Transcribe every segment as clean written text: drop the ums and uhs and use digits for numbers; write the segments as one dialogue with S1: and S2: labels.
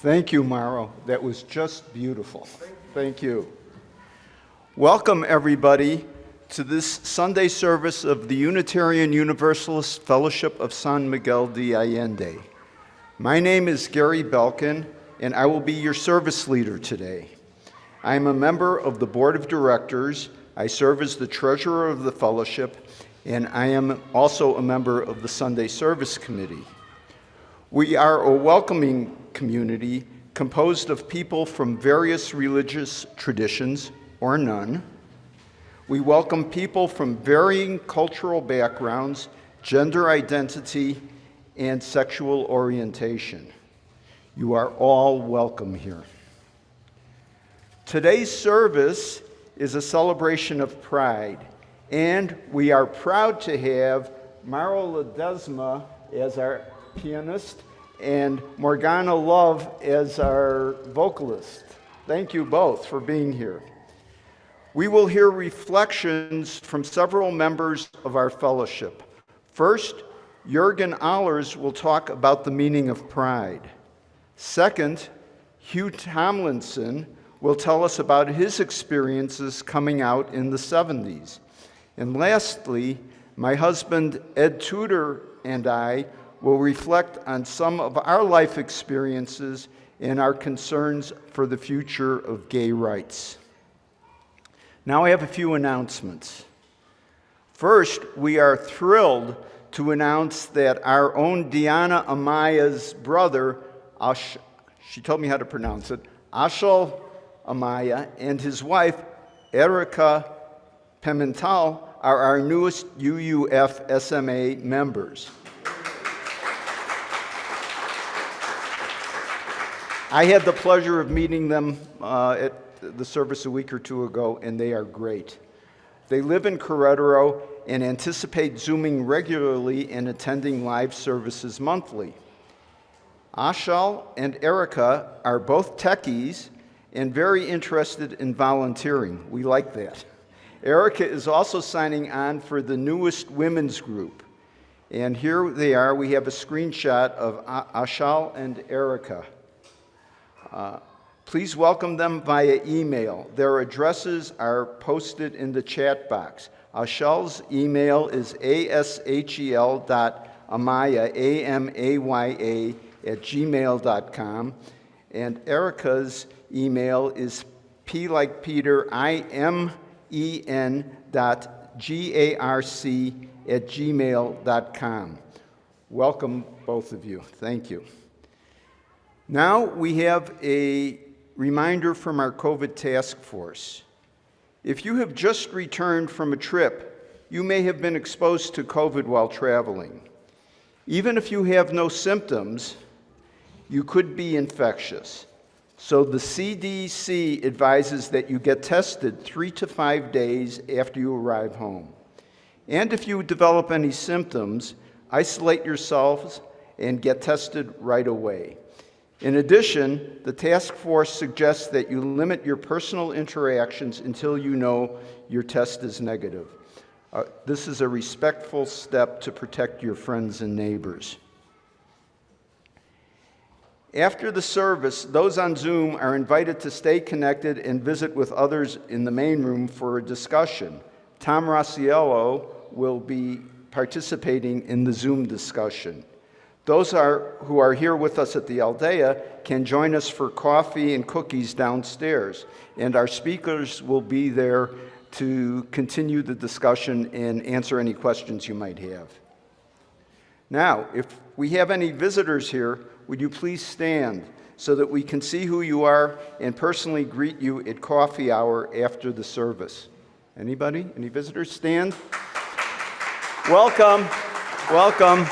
S1: Thank you, Mauro. That was just beautiful. Thank you. Welcome, everybody, to this Sunday service of the Unitarian Universalist Fellowship of San Miguel de Allende. My name is Gary Belkin, and I will be your service leader today. I am a member of the Board of Directors. I serve as the treasurer of the fellowship, and I am also a member of the Sunday Service Committee. We are a welcoming community composed of people from various religious traditions or none. We welcome people from varying cultural backgrounds, gender identity, and sexual orientation. You are all welcome here. Today's service is a celebration of pride, and we are proud to have Mauro Ledesma as our pianist and Morganna Love as our vocalist. Thank you both for being here. We will hear reflections from several members of our fellowship. First, Jurgen Ahlers will talk about the meaning of pride. Second, Hugh Tomlinson will tell us about his experiences coming out in the 70s. And lastly, my husband Ed Tuder and I will reflect on some of our life experiences and our concerns for the future of gay rights. Now I have a few announcements. First, we are thrilled to announce that our own Diana Amaya's brother, she told me how to pronounce it, Ángel Amaya, and his wife, Erica Pimentel, are our newest UUF SMA members. I had the pleasure of meeting them at the service a week or two ago, and they are great. They live in Guerrero and anticipate Zooming regularly and attending live services monthly. Ángel and Erica are both techies and very interested in volunteering. We like that. Erica is also signing on for the newest women's group. And here they are. We have a screenshot of Ángel and Erica. Please welcome them via email. Their addresses are posted in the chat box. Ángel's email is ashel.amaya, A-M-A-Y-A, @gmail.com, and Erica's email is P like Peter, IMEN.GARC @gmail.com. Welcome, both of you. Thank you. Now we have a reminder from our COVID task force. If you have just returned from a trip, you may have been exposed to COVID while traveling. Even if you have no symptoms, you could be infectious. So the CDC advises that you get tested 3 to 5 days after you arrive home. And if you develop any symptoms, isolate yourselves and get tested right away. In addition, the task force suggests that you limit your personal interactions until you know your test is negative. This is a respectful step to protect your friends and neighbors. After the service, those on Zoom are invited to stay connected and visit with others in the main room for a discussion. Tom Rosiello will be participating in the Zoom discussion. Those who are here with us at the Aldea can join us for coffee and cookies downstairs, and our speakers will be there to continue the discussion and answer any questions you might have. Now, if we have any visitors here, would you please stand so that we can see who you are and personally greet you at coffee hour after the service? Anybody? Any visitors? Stand. Welcome. Welcome.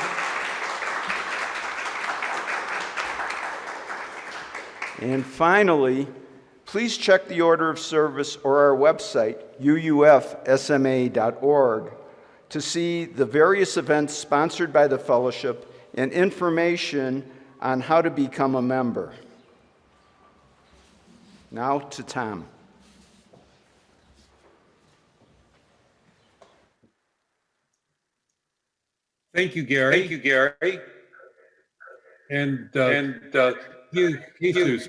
S1: And finally, please check the order of service or our website, uufsma.org, to see the various events sponsored by the fellowship and information on how to become a member. Now to Tom.
S2: Thank you, Gary. And Jesús,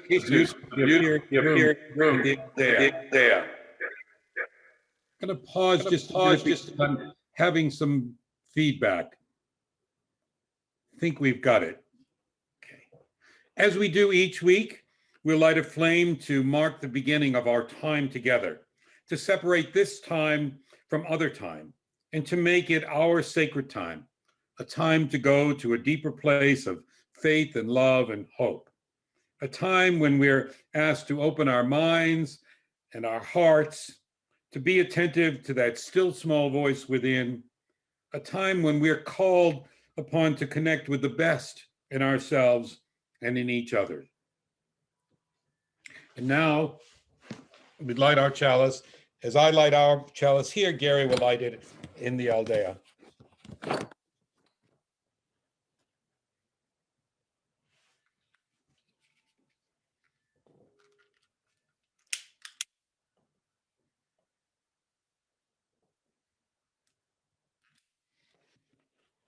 S2: you appear room there.
S3: I'm going to pause just a minute because I'm having some feedback. I think we've got it. Okay. As we do each week, we'll light a flame to mark the beginning of our time together, to separate this time from other time, and to make it our sacred time, a time to go to a deeper place of faith and love and hope, a time when we're asked to open our minds and our hearts, to be attentive to that still small voice within, a time when we're called upon to connect with the best in ourselves and in each other. And now we light our chalice. As I light our chalice here, Gary will light it in the Aldea.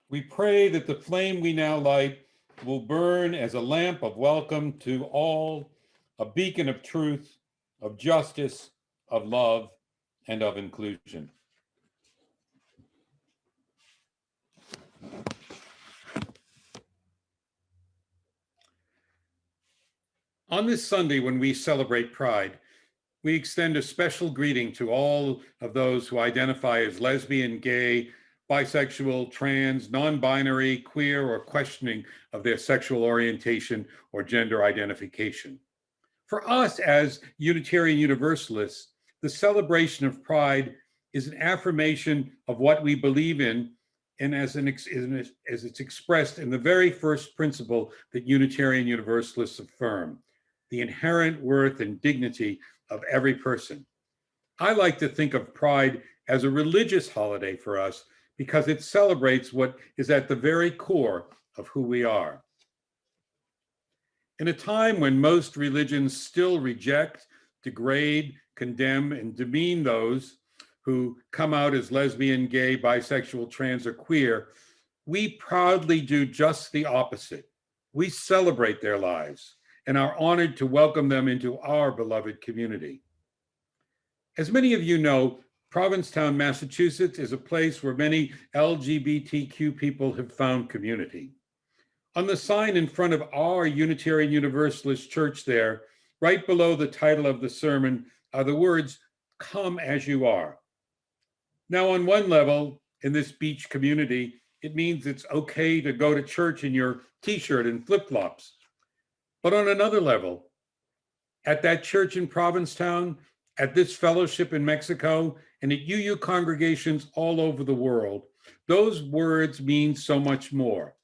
S3: We pray that the flame we now light will burn as a lamp of welcome to all, a beacon of truth, of justice, of love, and of inclusion. On this Sunday, when we celebrate Pride, we extend a special greeting to all of those who identify as lesbian, gay, bisexual, trans, non-binary, queer, or questioning of their sexual orientation or gender identification. For us as Unitarian Universalists, the celebration of Pride is an affirmation of what we believe in, and as it's expressed in the very first principle that Unitarian Universalists affirm, the inherent worth and dignity of every person. I like to think of Pride as a religious holiday for us because it celebrates what is at the very core of who we are. In a time when most religions still reject, degrade, condemn, and demean those who come out as lesbian, gay, bisexual, trans, or queer, we proudly do just the opposite. We celebrate their lives and are honored to welcome them into our beloved community. As many of you know, Provincetown, Massachusetts is a place where many LGBTQ people have found community. On the sign in front of our Unitarian Universalist church there, right below the title of the sermon, are the words, "Come as you are." Now, on one level, in this beach community, it means it's okay to go to church in your t-shirt and flip-flops. But on another level, at that church in Provincetown, at this fellowship in Mexico, and at UU congregations all over the world, those words mean so much more.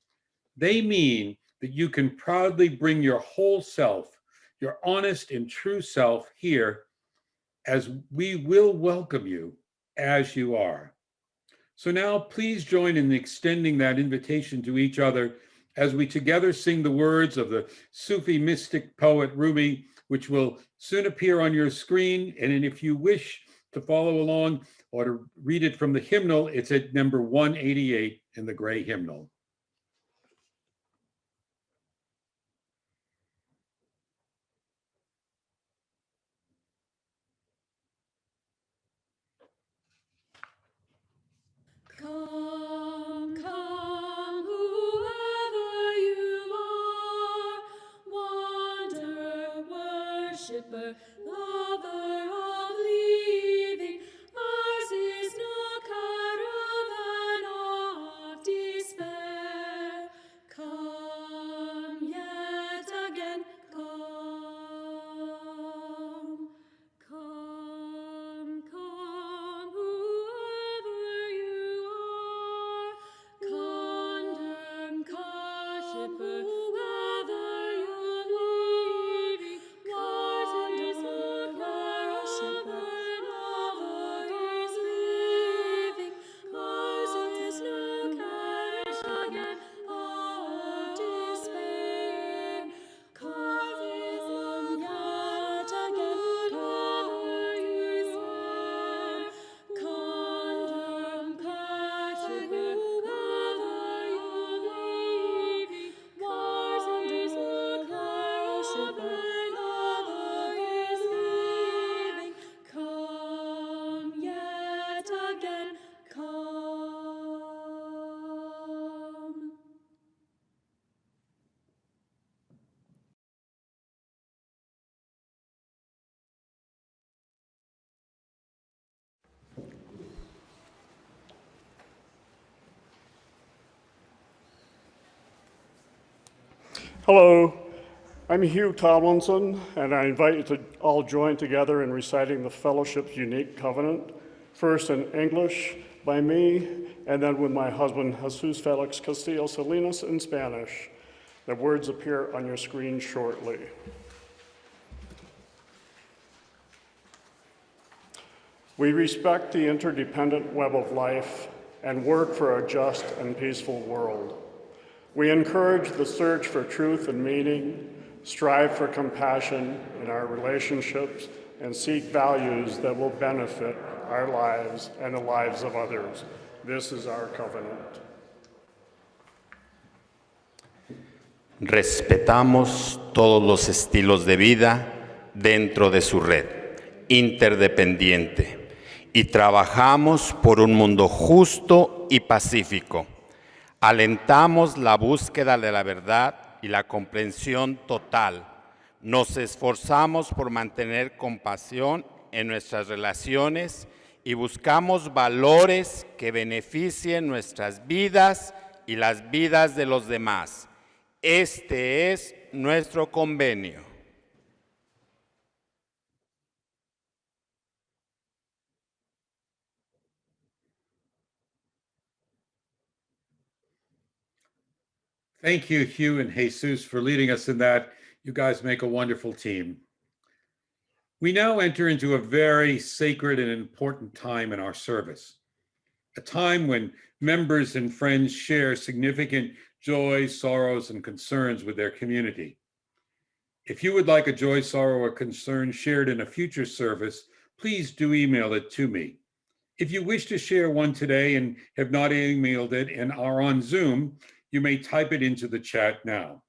S3: They mean that you can proudly bring your whole self, your honest and true self here, as we will welcome you as you are. So now please join in extending that invitation to each other as we together sing the words of the Sufi mystic poet Rumi, which will soon appear on your screen. And if you wish to follow along or to read it from the hymnal, it's at number 188 in the gray hymnal.
S4: Come, come, whoever you are, wanderer, worshipper, lover of leaving, ours is no caravan of despair. again come.
S5: Hello, I'm Hugh Tomlinson, and I invite you to all join together in reciting the fellowship's unique covenant, first in English by me, and then with my husband, Jesús Felix Castillo Salinas, in Spanish. The words appear on your screen shortly. We respect the interdependent web of life and work for a just and peaceful world. We encourage the search for truth and meaning, strive for compassion in our relationships, and seek values that will benefit our lives and the lives of others. This is our covenant.
S6: Respetamos todos los estilos de vida dentro de su red interdependiente y trabajamos por un mundo justo y pacífico. Alentamos la búsqueda de la verdad y la comprensión total. Nos esforzamos por mantener compasión en nuestras relaciones y buscamos valores que beneficien nuestras vidas y las vidas de los demás. Este es nuestro convenio.
S3: Thank you, Hugh and Jesús, for leading us in that. You guys make a wonderful team. We now enter into a very sacred and important time in our service, a time when members and friends share significant joys, sorrows, and concerns with their community. If you would like a joy, sorrow, or concern shared in a future service, please do email it to me. If you wish to share one today and have not emailed it and are on Zoom, you may type it into the chat now.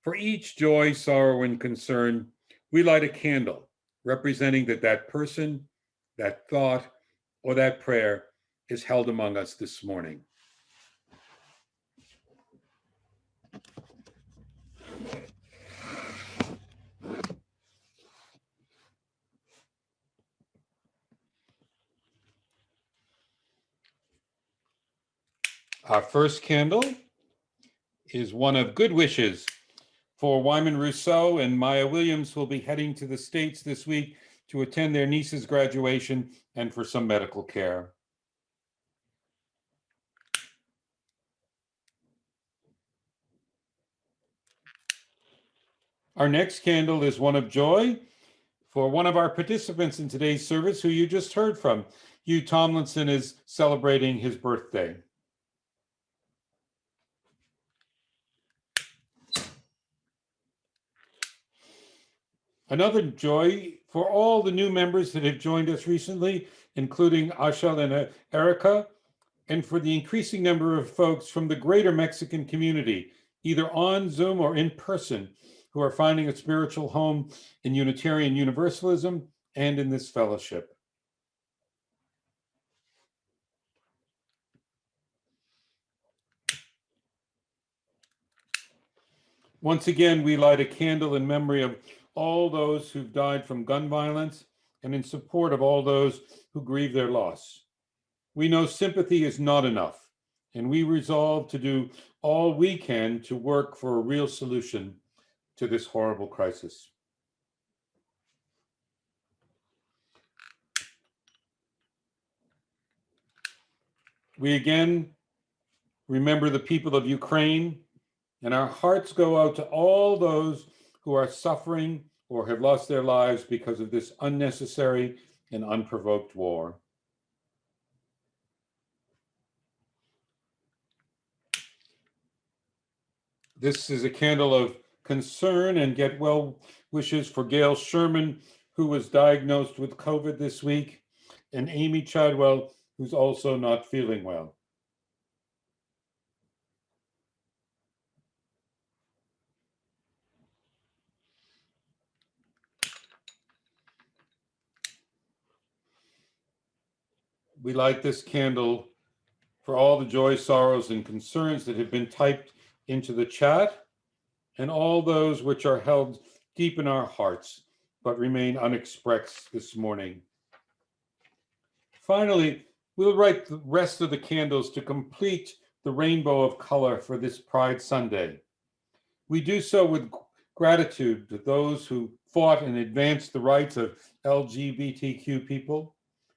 S3: For each joy, sorrow, and concern, we light a candle representing that person, that thought, or that prayer is held among us this morning. Our first candle is one of good wishes for Wyman Rousseau and Maya Williams, who will be heading to the States this week to attend their niece's graduation and for some medical care. Our next candle is one of joy for one of our participants in today's service, who you just heard from. Hugh Tomlinson is celebrating his birthday. Another joy for all the new members that have joined us recently, including Ángel and Erica, and for the increasing number of folks from the greater Mexican community, either on Zoom or in person, who are finding a spiritual home in Unitarian Universalism and in this fellowship. Once again, we light a candle in memory of all those who've died from gun violence and in support of all those who grieve their loss. We know sympathy is not enough, and we resolve to do all we can to work for a real solution to this horrible crisis. We again remember the people of Ukraine, and our hearts go out to all those who are suffering or have lost their lives because of this unnecessary and unprovoked war. This is a candle of concern and get well wishes for Gail Sherman, who was diagnosed with COVID this week, and Amy Chadwell, who's also not feeling well. we light this candle for all the joys, sorrows, and concerns that have been typed into the chat, and all those which are held deep in our hearts but remain unexpressed this morning. Finally, we'll light the rest of the candles to complete the rainbow of color for this Pride Sunday. We do so with gratitude to those who fought and advanced the rights of LGBTQ people.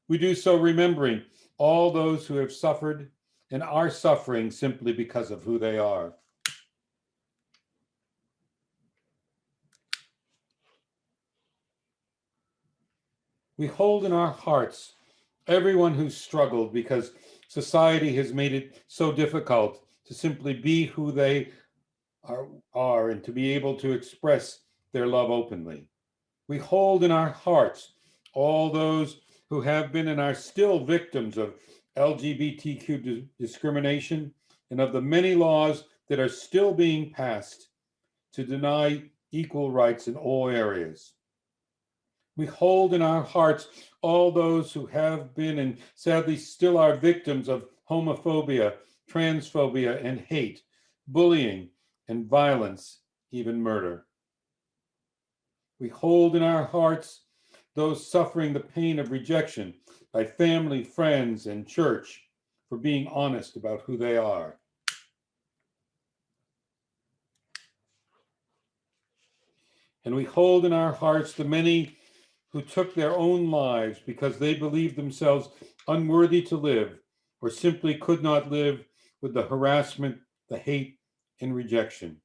S3: We do so remembering all those who have suffered and are suffering simply because of who they are. We hold in our hearts everyone who's struggled because society has made it so difficult to simply be who they are and to be able to express their love openly. We hold in our hearts all those who have been and are still victims of LGBTQ discrimination and of the many laws that are still being passed to deny equal rights in all areas. We hold in our hearts all those who have been and sadly still are victims of homophobia, transphobia, and hate, bullying, and violence, even murder. We hold in our hearts those suffering the pain of rejection by family, friends, and church for being honest about who they are. And we hold in our hearts the many who took their own lives because they believed themselves unworthy to live or simply could not live with the harassment, the hate, and rejection.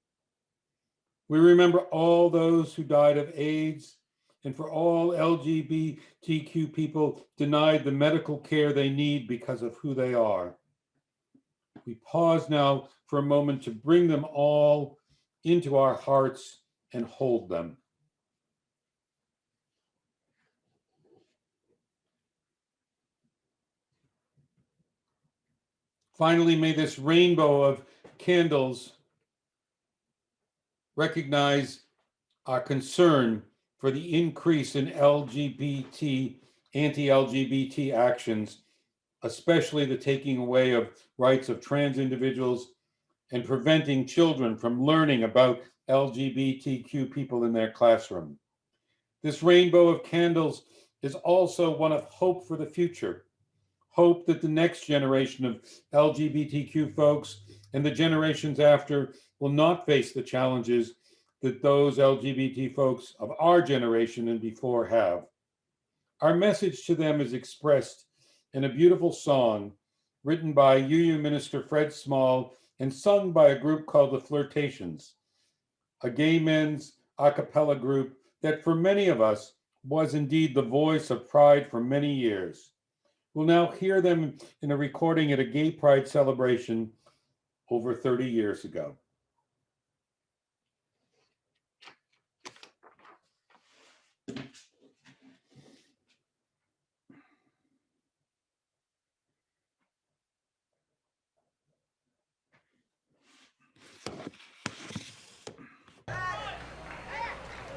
S3: We remember all those who died of AIDS, and for all LGBTQ people denied the medical care they need because of who they are. We pause now for a moment to bring them all into our hearts and hold them. Finally, may this rainbow of candles recognize our concern for the increase in anti-LGBT actions, especially the taking away of rights of trans individuals and preventing children from learning about LGBTQ people in their classroom. This rainbow of candles is also one of hope for the future. Hope that the next generation of LGBTQ folks and the generations after will not face the challenges that those LGBT folks of our generation and before have. Our message to them is expressed in a beautiful song written by UU minister Fred Small and sung by a group called the Flirtations, a gay men's a cappella group that for many of us was indeed the voice of pride for many years. We'll now hear them in a recording at a gay pride celebration over 30 years ago.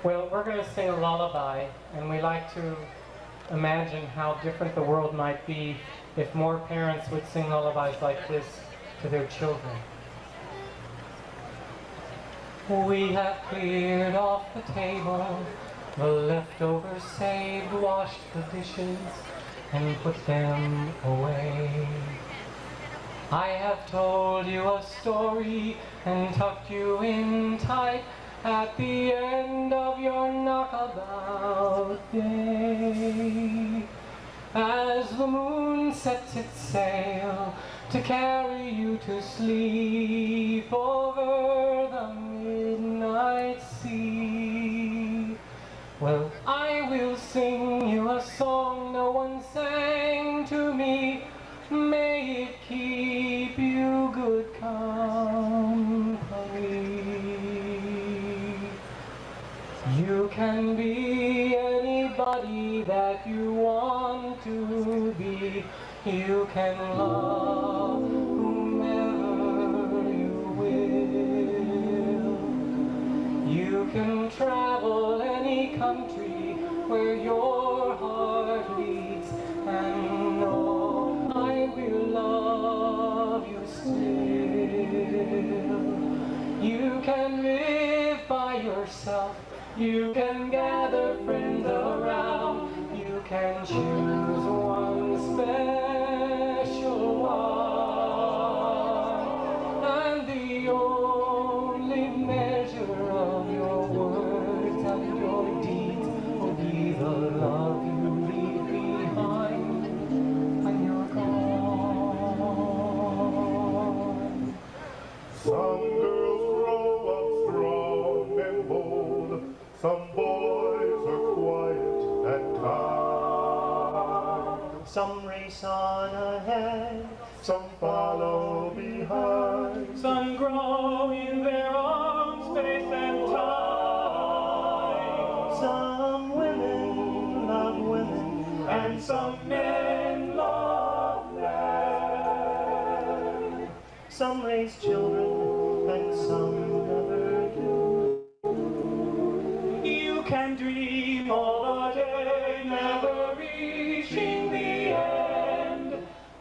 S7: Well, we're going to sing a lullaby, and we like to imagine how different the world might be if more parents would sing lullabies like this to their children. We have cleared off the table, the leftovers saved, washed the dishes, and put them away. I have told you a story and tucked you in tight at the end of your knockabout day. As the moon sets its sail to carry you to sleep over the midnight sea, well, I will sing you a song no one sang to me. May it keep you good company. You can be anybody that you want to be. You can love whomever you will. You can travel any country where your heart leads and know You can gather friends around. You can choose one special one. And the only measure of your words and your deeds will be the love you leave behind when you're gone.
S8: Some girls grow up strong and bold. Some boys are quiet and kind.
S9: Some race on ahead,
S8: Some follow behind.
S7: Some grow in their own space and time.
S9: some women love women,
S7: And some men love men.
S9: some raise children, and some never do.
S7: You can dream all the day, never reaching the end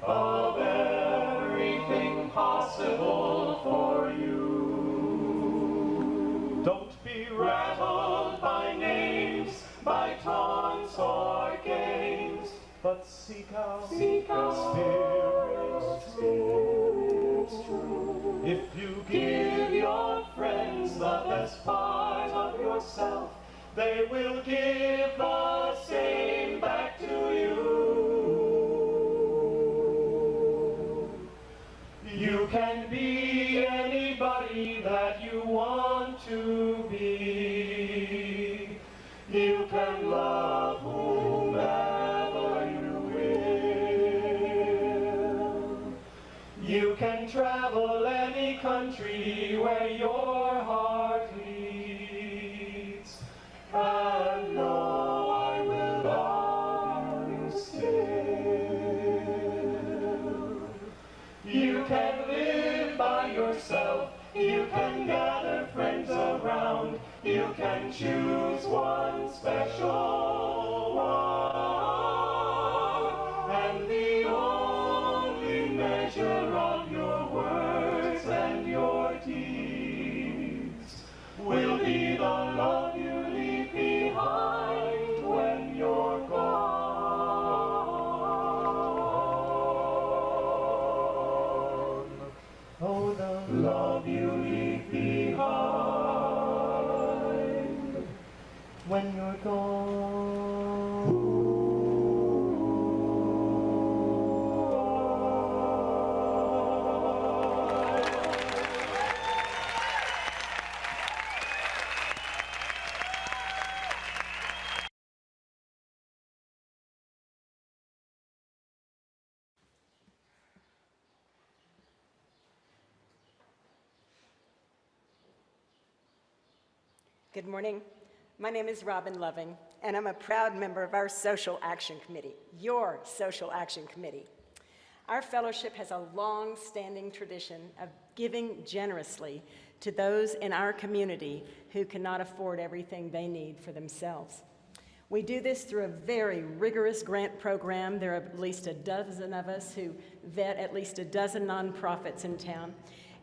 S7: of everything possible for you. Don't be rattled by names, by taunts or games,
S9: But seek out
S7: seek out
S9: spirits true.
S7: If you give your friends the best part of yourself, they will give the same back to you. You can be anybody that you want to be. You can love whomever you will. You can travel any country where your heart leads. And know I will love you still. You can live by yourself. You can gather friends around. You can choose one special one. And the only measure of your words and your deeds will be the love you leave behind when you're gone.
S9: Oh, the
S7: Love you leave behind
S9: when you're gone.
S10: Good morning. My name is Robin Loving, and I'm a proud member of our Social Action Committee, your Social Action Committee. Our fellowship has a long-standing tradition of giving generously to those in our community who cannot afford everything they need for themselves. We do this through a very rigorous grant program. There are at least a dozen of us who vet at least a dozen nonprofits in town.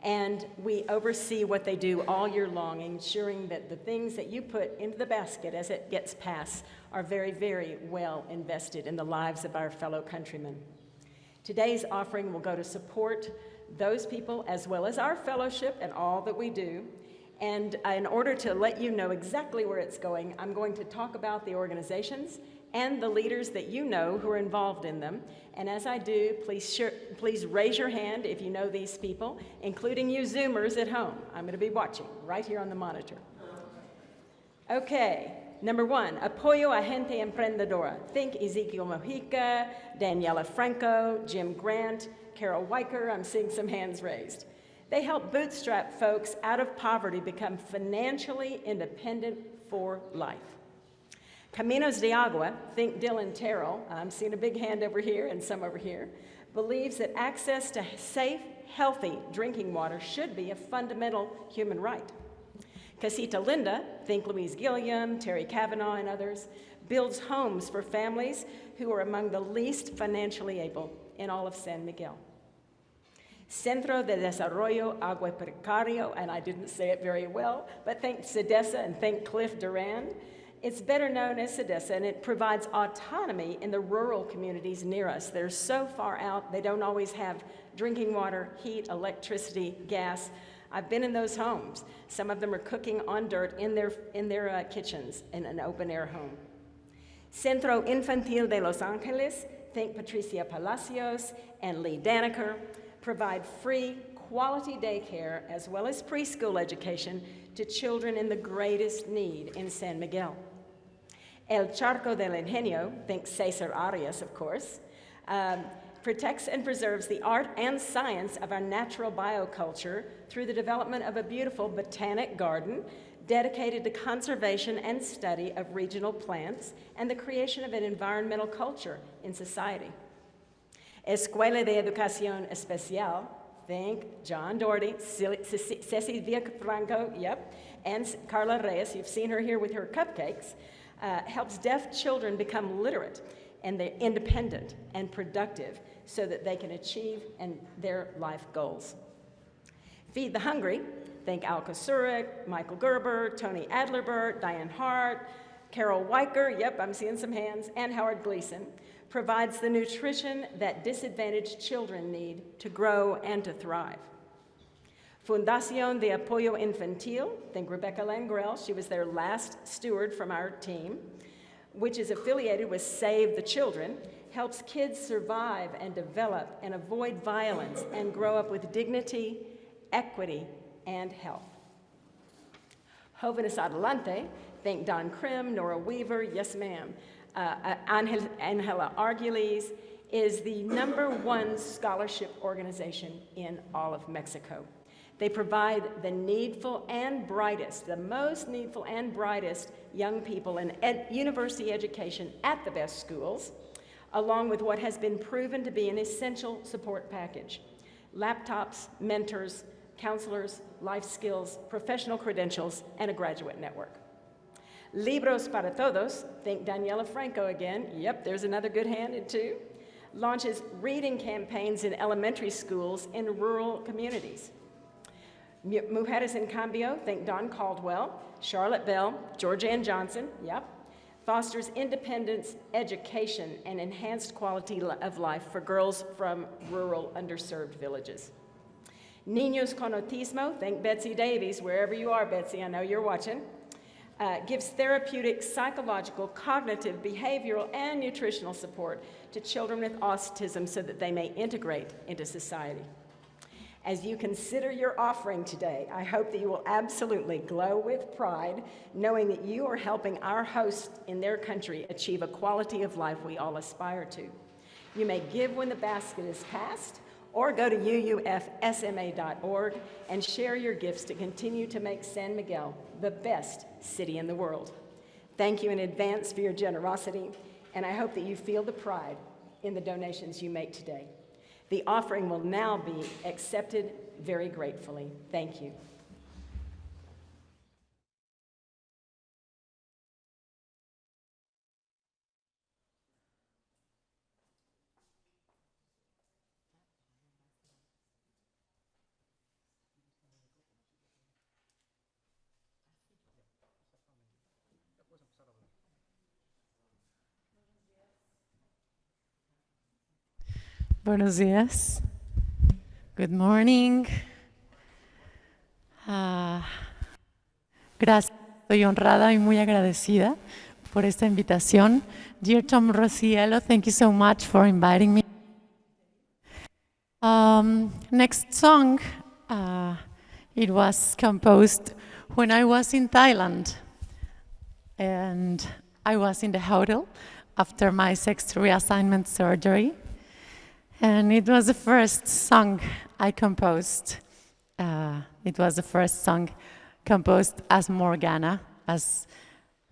S10: And we oversee what they do all year long, ensuring that the things that you put into the basket as it gets passed are very, very well invested in the lives of our fellow countrymen. Today's offering will go to support those people as well as our fellowship and all that we do. And in order to let you know exactly where it's going, I'm going to talk about the organizations and the leaders that you know who are involved in them. And as I do, please raise your hand if you know these people, including you Zoomers at home. I'm going to be watching right here on the monitor. Okay, number one, Apoyo a Gente Emprendedora. Think Ezekiel Mojica, Daniela Franco, Jim Grant, Carol Weicker. I'm seeing some hands raised. They help bootstrap folks out of poverty become financially independent for life. Caminos de Agua, think Dylan Terrell, I'm seeing a big hand over here and some over here, believes that access to safe, healthy drinking water should be a fundamental human right. Casita Linda, think Louise Gilliam, Terry Kavanaugh, and others, builds homes for families who are among the least financially able in all of San Miguel. Centro de Desarrollo Agropecuario, and I didn't say it very well, but thank CEDESA and thank Cliff Duran. It's better known as CEDESA, and it provides autonomy in the rural communities near us. They're so far out, they don't always have drinking water, heat, electricity, gas. I've been in those homes. Some of them are cooking on dirt in their kitchens in an open-air home. Centro Infantil de Los Angeles, think Patricia Palacios and Lee Danaker, provide free, quality daycare as well as preschool education to children in the greatest need in San Miguel. El Charco del Ingenio, think Cesar Arias, of course, protects and preserves the art and science of our natural bioculture through the development of a beautiful botanic garden dedicated to conservation and study of regional plants and the creation of an environmental culture in society. Escuela de Educación Especial, think John Doherty, Cecilia Franco, yep, and Carla Reyes, you've seen her here with her cupcakes, helps deaf children become literate and they're independent and productive so that they can achieve their life goals. Feed the Hungry, think Al Kasurik, Michael Gerber, Tony Adlerbert, Diane Hart, Carol Weicker, yep, I'm seeing some hands, and Howard Gleason, provides the nutrition that disadvantaged children need to grow and to thrive. Fundación de Apoyo Infantil, think Rebecca Langrell, she was their last steward from our team, which is affiliated with Save the Children, helps kids survive and develop and avoid violence and grow up with dignity, equity, and health. Jóvenes Adelante, think Don Krim, Nora Weaver, yes ma'am, Angela Arguelles, is the #1 scholarship organization in all of Mexico. They provide the needful and brightest, the most needful and brightest young people in university education at the best schools, along with what has been proven to be an essential support package: laptops, mentors, counselors, life skills, professional credentials, and a graduate network. Libros para Todos, think Daniela Franco again, yep, there's another good hand in two, launches reading campaigns in elementary schools in rural communities. Mujeres en Cambio, think Dawn Caldwell, Charlotte Bell, Georgianne Johnson, yep, fosters independence, education, and enhanced quality of life for girls from rural underserved villages. Niños con Autismo, think Betsy Davies, wherever you are, Betsy, I know you're watching, gives therapeutic, psychological, cognitive, behavioral, and nutritional support to children with autism so that they may integrate into society. As you consider your offering today, I hope that you will absolutely glow with pride, knowing that you are helping our hosts in their country achieve a quality of life we all aspire to. You may give when the basket is passed, or go to uufsma.org and share your gifts to continue to make San Miguel the best city in the world. Thank you in advance for your generosity, and I hope that you feel the pride in the donations you make today. The offering will now be accepted very gratefully. Thank you.
S11: Buenos días. Good morning. Gracias. Estoy honrada y muy agradecida por esta invitación. Dear Tom Rosiello, thank you so much for inviting me. Next song, it was composed when I was in Thailand, and I was in the hotel after my sex reassignment surgery. And it was the first song I composed. It was the first song composed as Morganna, as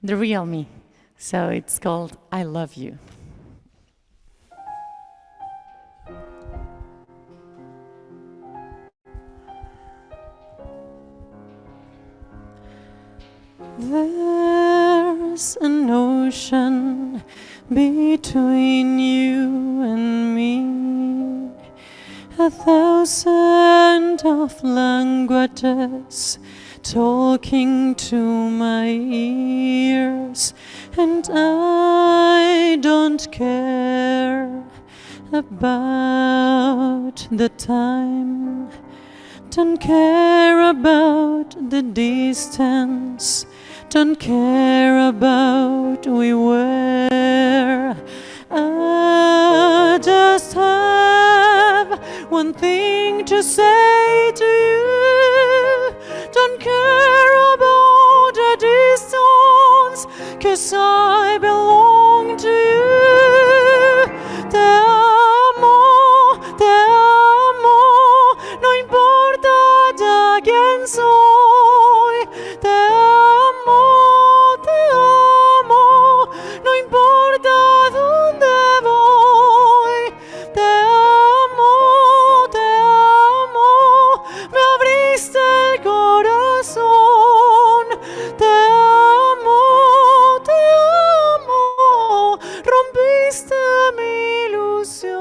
S11: the real me. So it's called I Love You. There's an ocean between you and me, 1,000 of languages talking to my ears, and I don't care about the time, don't care about the distance, don't care about we were. I just have one thing to say to you. Don't care about the distance, 'cause I belong to you. Te amo, no importa ya quién soy. Te amo, no importa dónde voy. Te amo, me abriste el corazón. Te amo, rompiste mi ilusión.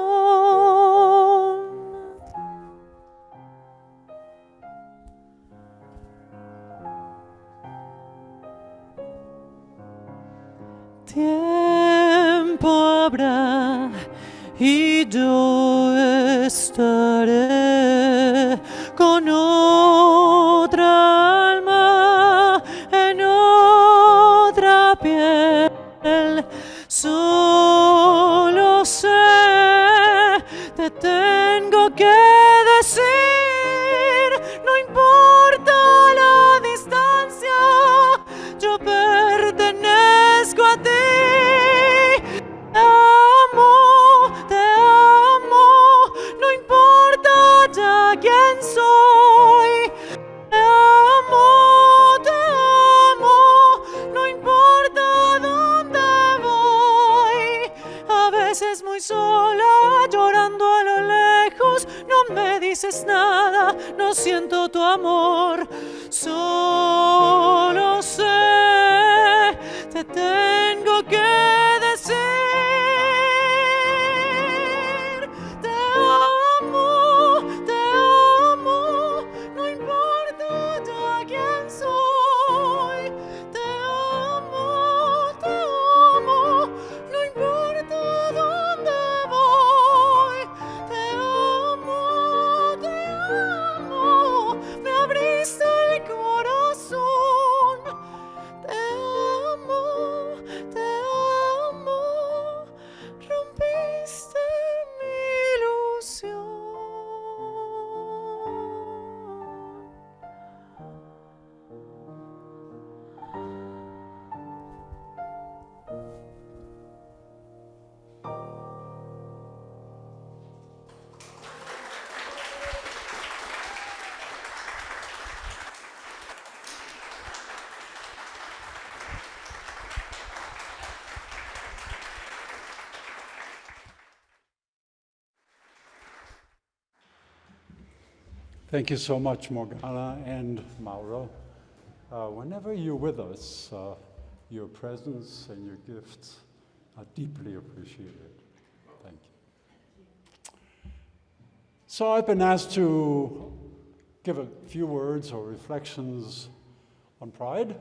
S11: Tiempo habrá y yo estaré con otra alma en otra piel. Solo sé, te tengo que decir, no importa la distancia, yo pertenezco a ti. Te amo, no importa ya quién soy. Te amo, no importa dónde voy. A veces muy sola, llorando a lo lejos, no me dices nada, no siento tu amor. Solo sé, te tengo que decir, te amo, no importa ya quién soy. Te amo, no importa dónde voy. Te amo, me abriste el corazón. Te amo, rompiste mi ilusión.
S12: Thank you so much, Morganna and Mauro. Whenever you're with us, your presence and your gifts are deeply appreciated. Thank you. So I've been asked to give a few words or reflections on pride,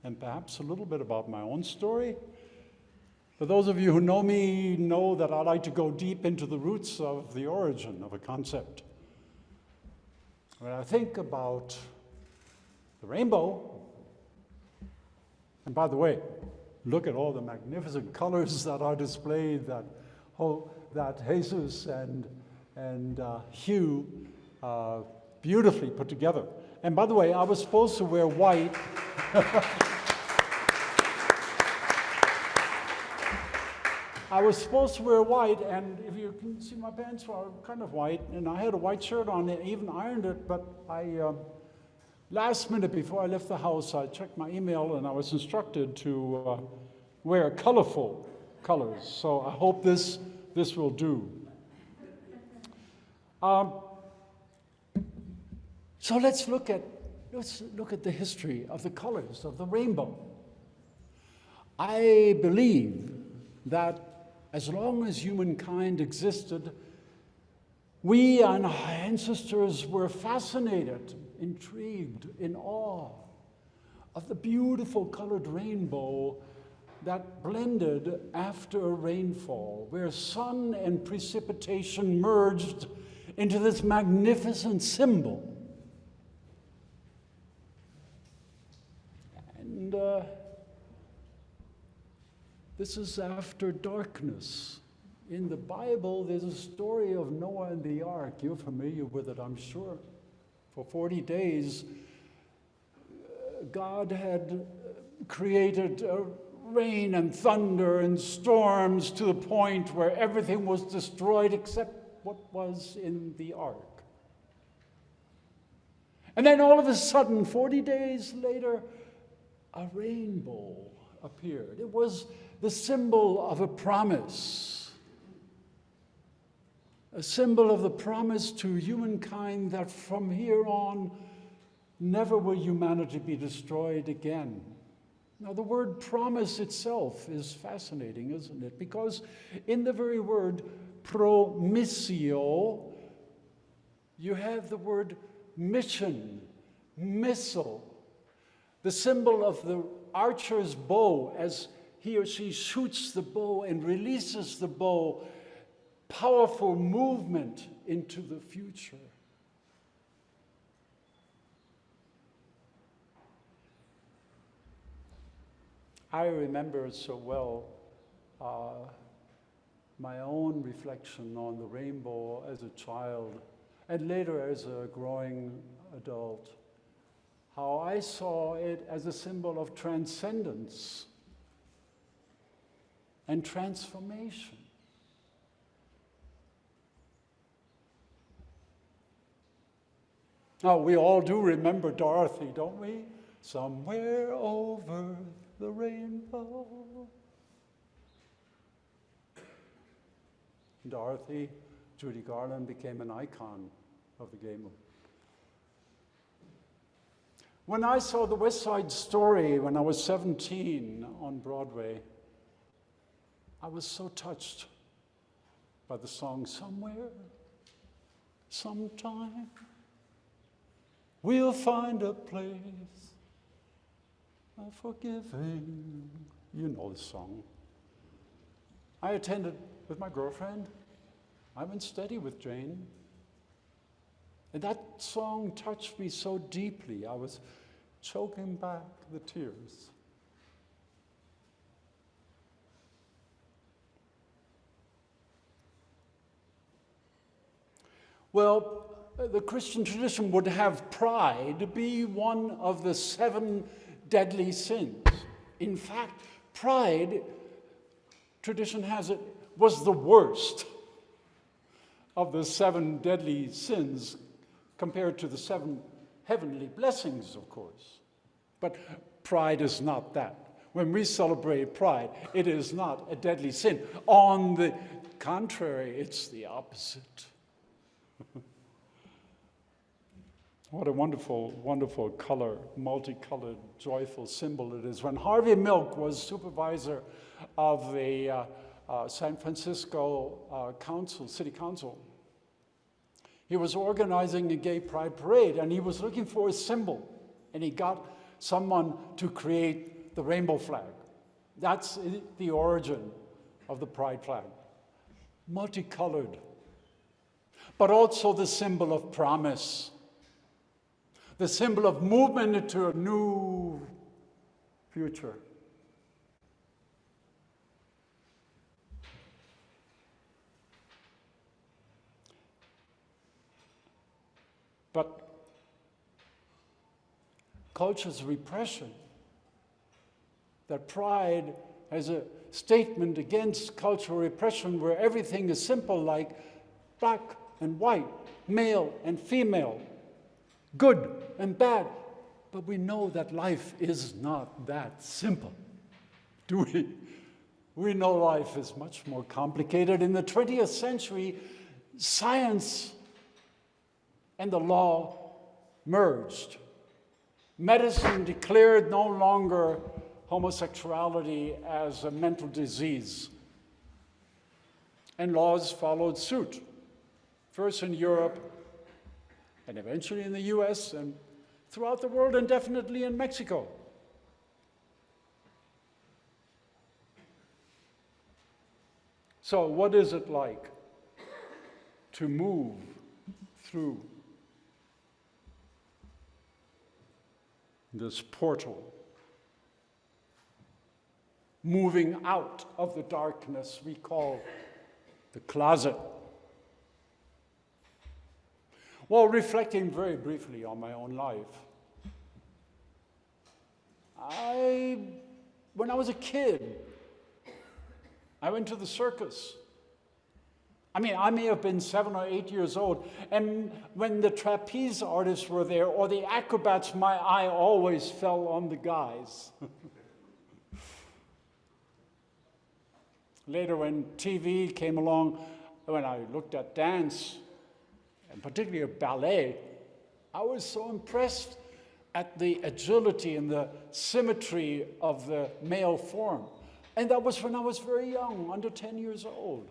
S12: and perhaps a little bit about my own story. For those of you who know me know that I like to go deep into the roots of the origin of a concept. When I think about the rainbow, and by the way, look at all the magnificent colors that are displayed that Jesús and Hugh beautifully put together. And by the way, I was supposed to wear white. I was supposed to wear white, and if you can see, my pants were kind of white, and I had a white shirt on, and even ironed it, but last minute before I left the house, I checked my email, and I was instructed to wear colorful colors, so I hope this will do. So let's look at the history of the colors of the rainbow. I believe that as long as humankind existed, We and our ancestors were fascinated, intrigued, in awe of the beautiful colored rainbow that blended after a rainfall, where sun and precipitation merged into this magnificent symbol. And this is after darkness. In the Bible, there's a story of Noah and the ark. You're familiar with it, I'm sure. For 40 days, God had created rain and thunder and storms to the point where everything was destroyed except what was in the ark. And then all of a sudden, 40 days later, a rainbow appeared. It was the symbol of a promise. A symbol of the promise to humankind that from here on, never will humanity be destroyed again. Now, the word promise itself is fascinating, isn't it? Because in the very word promissio, you have the word mission, missile, the symbol of the archer's bow as he or she shoots the bow and releases the bow, powerful movement into the future. I remember so well my own reflection on the rainbow as a child and later as a growing adult, how I saw it as a symbol of transcendence and transformation. Now, we all do remember Dorothy, don't we? Somewhere over the rainbow. Dorothy, Judy Garland became an icon of the gay movement. When I saw the West Side Story when I was 17 on Broadway, I was so touched by the song Somewhere, Sometime, we'll find a place of forgiving. You know the song. I attended with my girlfriend. I went steady with Jane. And that song touched me so deeply, I was choking back the tears. Well, the Christian tradition would have pride be one of the 7 deadly sins. In fact, pride, tradition has it, was the worst of the 7 deadly sins compared to the 7 heavenly blessings, of course. But pride is not that. When we celebrate pride, it is not a deadly sin. On the contrary, it's the opposite. What a wonderful, wonderful color, multicolored, joyful symbol it is. When Harvey Milk was supervisor of the San Francisco City Council, he was organizing a gay pride parade, and he was looking for a symbol, and he got someone to create the rainbow flag. That's the origin of the pride flag. Multicolored, but also the symbol of promise, the symbol of movement into a new future. But culture's repression, that pride as a statement against cultural repression where everything is simple, like black and white, male and female, good and bad. But we know that life is not that simple, do we? We know life is much more complicated. In the 20th century, science and the law merged. Medicine declared no longer homosexuality as a mental disease, and laws followed suit. first in Europe, and eventually in the US, and throughout the world, and definitely in Mexico. So what is it like to move through this portal, moving out of the darkness we call the closet? Well, reflecting very briefly on my own life, when I was a kid, I went to the circus. I mean, I may have been 7 or 8 years old, and when the trapeze artists were there, or the acrobats, my eye always fell on the guys. Later, when TV came along, when I looked at dance, and particularly ballet, I was so impressed at the agility and the symmetry of the male form. And that was when I was very young, under 10 years old.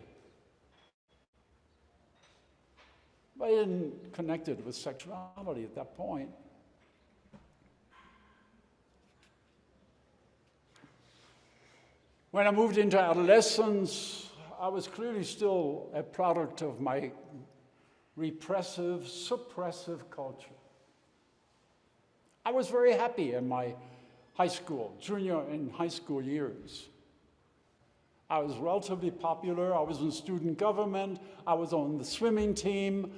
S12: I didn't connect it with sexuality at that point. When I moved into adolescence, I was clearly still a product of my repressive, suppressive culture. I was very happy in my high school, junior and high school years. I was relatively popular. I was in student government. I was on the swimming team.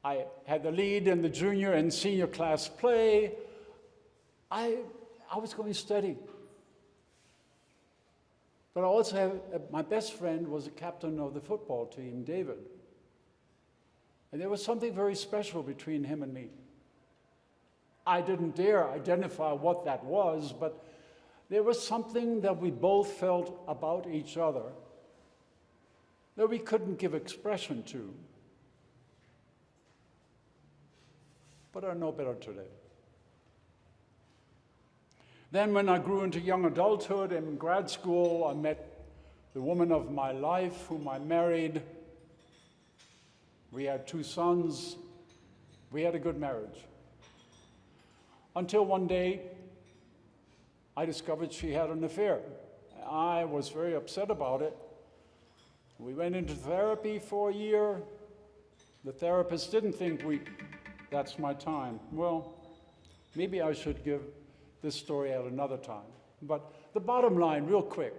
S12: I had the lead in the junior and senior class play. I was going steady. But I also had, my best friend was the captain of the football team, David. And there was something very special between him and me. I didn't dare identify what that was, but there was something that we both felt about each other that we couldn't give expression to. But I know better today. Then when I grew into young adulthood and in grad school, I met the woman of my life, whom I married. We had 2 sons. We had a good marriage. Until one day, I discovered she had an affair. I was very upset about it. We went into therapy for a year. The therapist didn't think that's my time. Well, maybe I should give this story at another time. But the bottom line, real quick,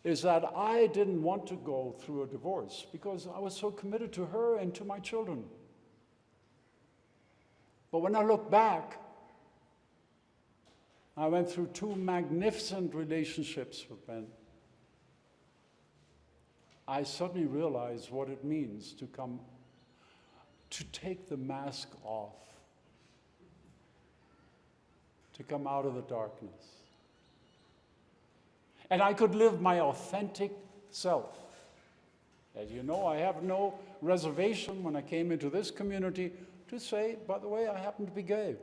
S12: is that I didn't want to go through a divorce because I was so committed to her and to my children. But when I look back, I went through 2 magnificent relationships with men. I suddenly realized what it means to take the mask off, to come out of the darkness. And I could live my authentic self. As you know, I have no reservation when I came into this community to say, by the way, I happen to be gay.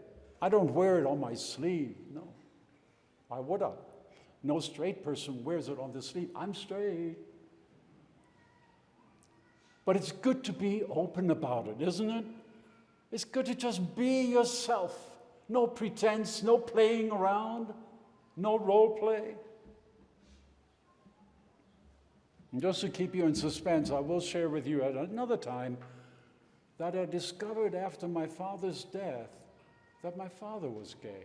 S12: I don't wear it on my sleeve, no. Why would I? No straight person wears it on the sleeve. I'm straight. But it's good to be open about it, isn't it? It's good to just be yourself. No pretense, no playing around, no role play. And just to keep you in suspense, I will share with you at another time that I discovered after my father's death that my father was gay.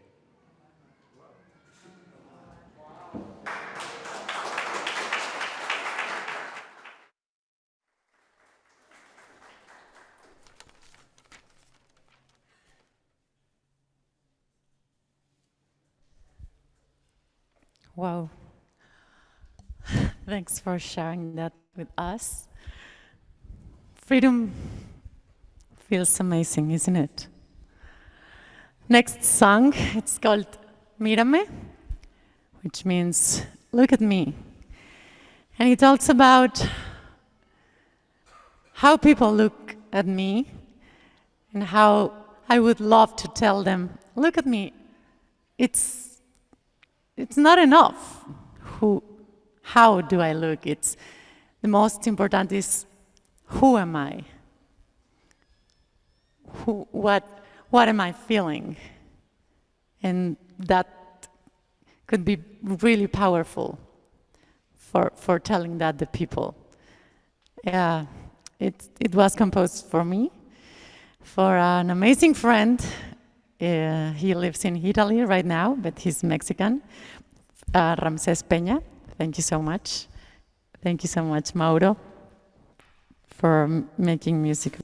S11: Wow. Thanks for sharing that with us. Freedom feels amazing, isn't it? Next song, it's called Mírame, which means look at me. And it talks about how people look at me and how I would love to tell them, look at me. It's not enough. How do I look? It's the most important is who am I? what am I feeling? And that could be really powerful for telling that to people. Yeah, it was composed for me, for an amazing friend. He lives in Italy right now, but he's Mexican, Ramses Peña. Thank you so much. Thank you so much, Mauro, for making music.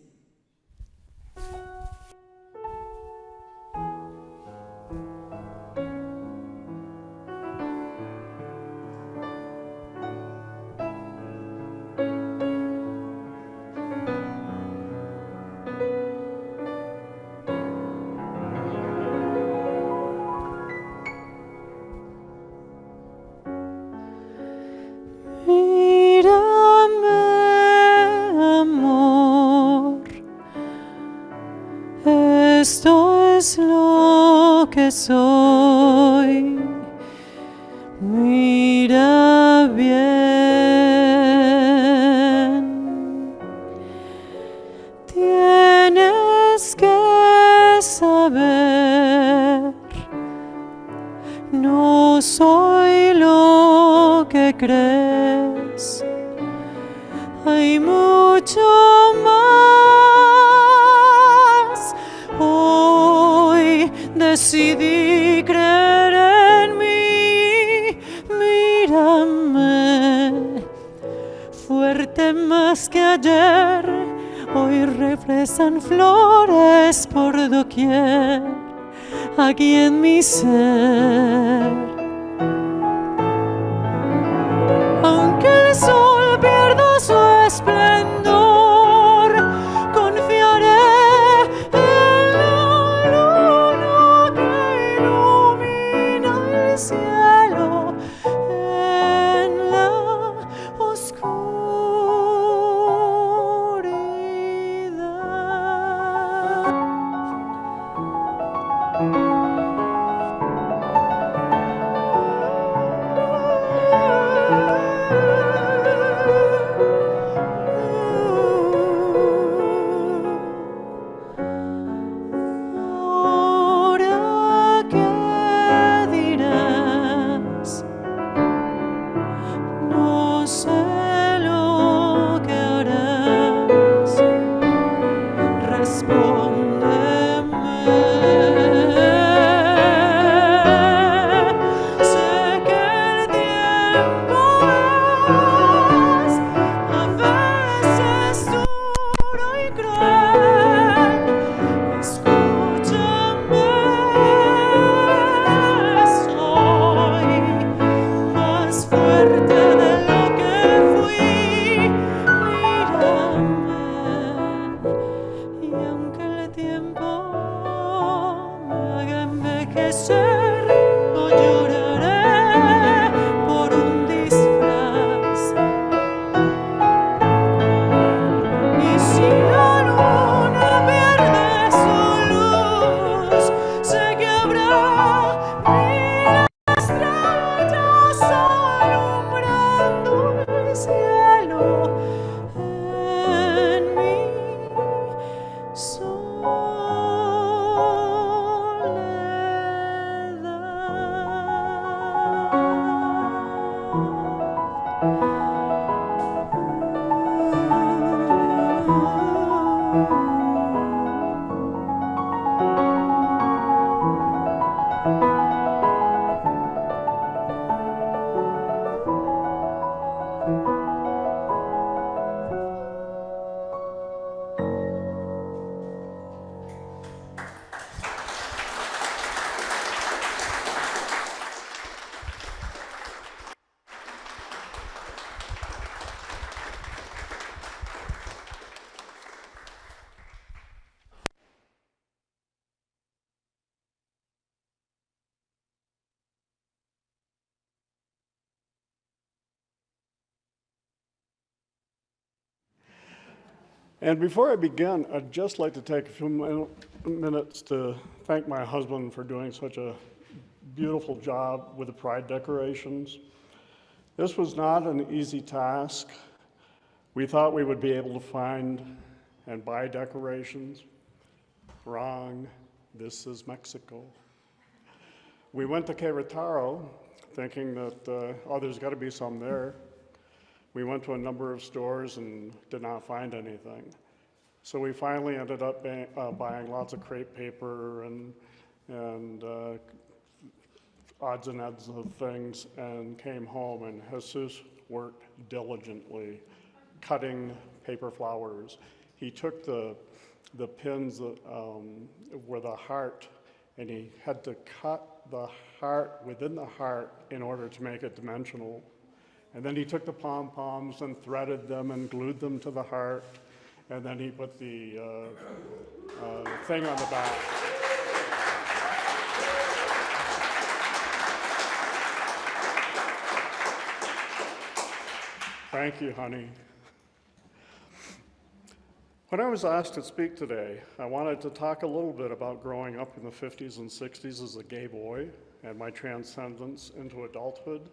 S4: Esto es lo que soy. Mira bien. Tienes que saber. No soy lo que crees. Hay mucho más. Hoy decidí creer en mí. Mírame, fuerte más que ayer. Hoy reflejan flores por doquier, aquí en mi ser. Aunque el sol pierda su esplendor, confiaré en la luna que ilumina el cielo, en la Ahora, ¿qué dirás? No sé lo que harás. Respóndeme. Sé que el tiempo es a veces duro y cruel. Escúchame, soy más fuerte de lo que fui. Mírame, y aunque el tiempo me haga envejecer, no lloraré por un disfraz. Y si la luna pierde su luz, sé que habrá mil estrellas alumbrando el cielo en mi
S5: And before I begin, I'd just like to take a few minutes to thank my husband for doing such a beautiful job with the pride decorations. This was not an easy task. We thought we would be able to find and buy decorations, Wrong. This is Mexico. We went to Querétaro thinking that, oh, there's got to be some there. We went to a number of stores and did not find anything. So we finally ended up buying lots of crepe paper and odds and ends of things and came home, and Jesús worked diligently cutting paper flowers. He took the pins that were the heart, and he had to cut the heart within the heart in order to make it dimensional. And then he took the pom-poms and threaded them and glued them to the heart, and then he put the thing on the back. Thank you, honey. When I was asked to speak today, I wanted to talk a little bit about growing up in the 50s and 60s as a gay boy and my transcendence into adulthood.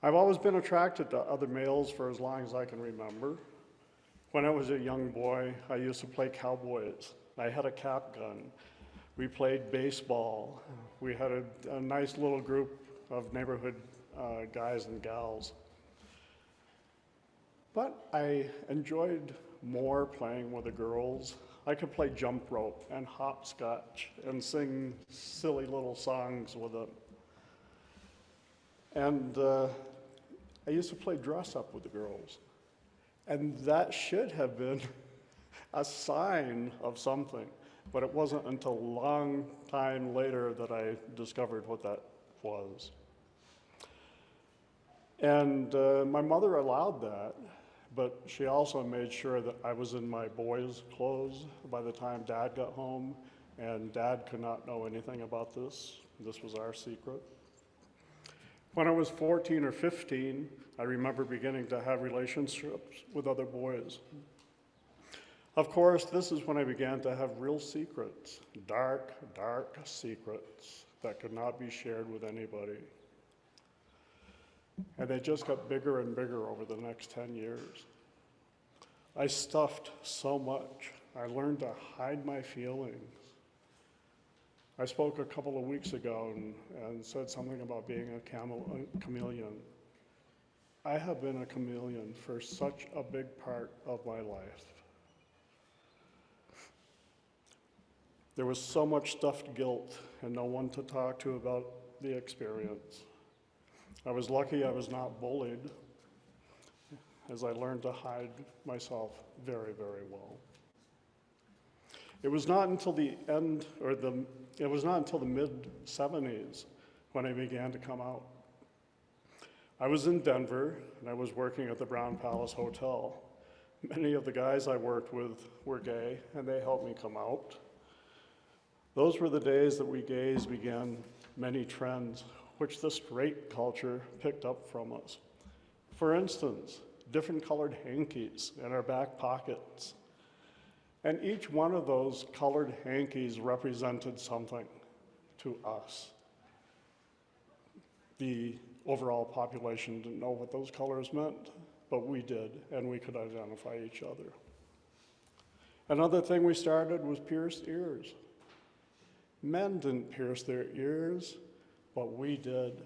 S5: I've always been attracted to other males for as long as I can remember. When I was a young boy, I used to play cowboys. I had a cap gun. We played baseball. We had a nice little group of neighborhood guys and gals. But I enjoyed more playing with the girls. I could play jump rope and hopscotch and sing silly little songs with them. And I used to play dress up with the girls. And that should have been a sign of something, but it wasn't until a long time later that I discovered what that was. And my mother allowed that, but she also made sure that I was in my boys' clothes by the time Dad got home, and Dad could not know anything about this. This was our secret. When I was 14 or 15, I remember beginning to have relationships with other boys. Of course, this is when I began to have real secrets, dark, dark secrets that could not be shared with anybody. And they just got bigger and bigger over the next 10 years. I stuffed so much. I learned to hide my feelings. I spoke a couple of weeks ago and said something about being a chameleon. I have been a chameleon for such a big part of my life. There was so much stuffed guilt and no one to talk to about the experience. I was lucky I was not bullied, as I learned to hide myself very, very well. It was not until the mid-70s when I began to come out. I was in Denver, and I was working at the Brown Palace Hotel. Many of the guys I worked with were gay, and they helped me come out. Those were the days that we gays began many trends which the straight culture picked up from us. For instance, different colored hankies in our back pockets. And each one of those colored hankies represented something to us. The overall population didn't know what those colors meant, but we did, and we could identify each other. Another thing we started was pierced ears. Men didn't pierce their ears, but we did.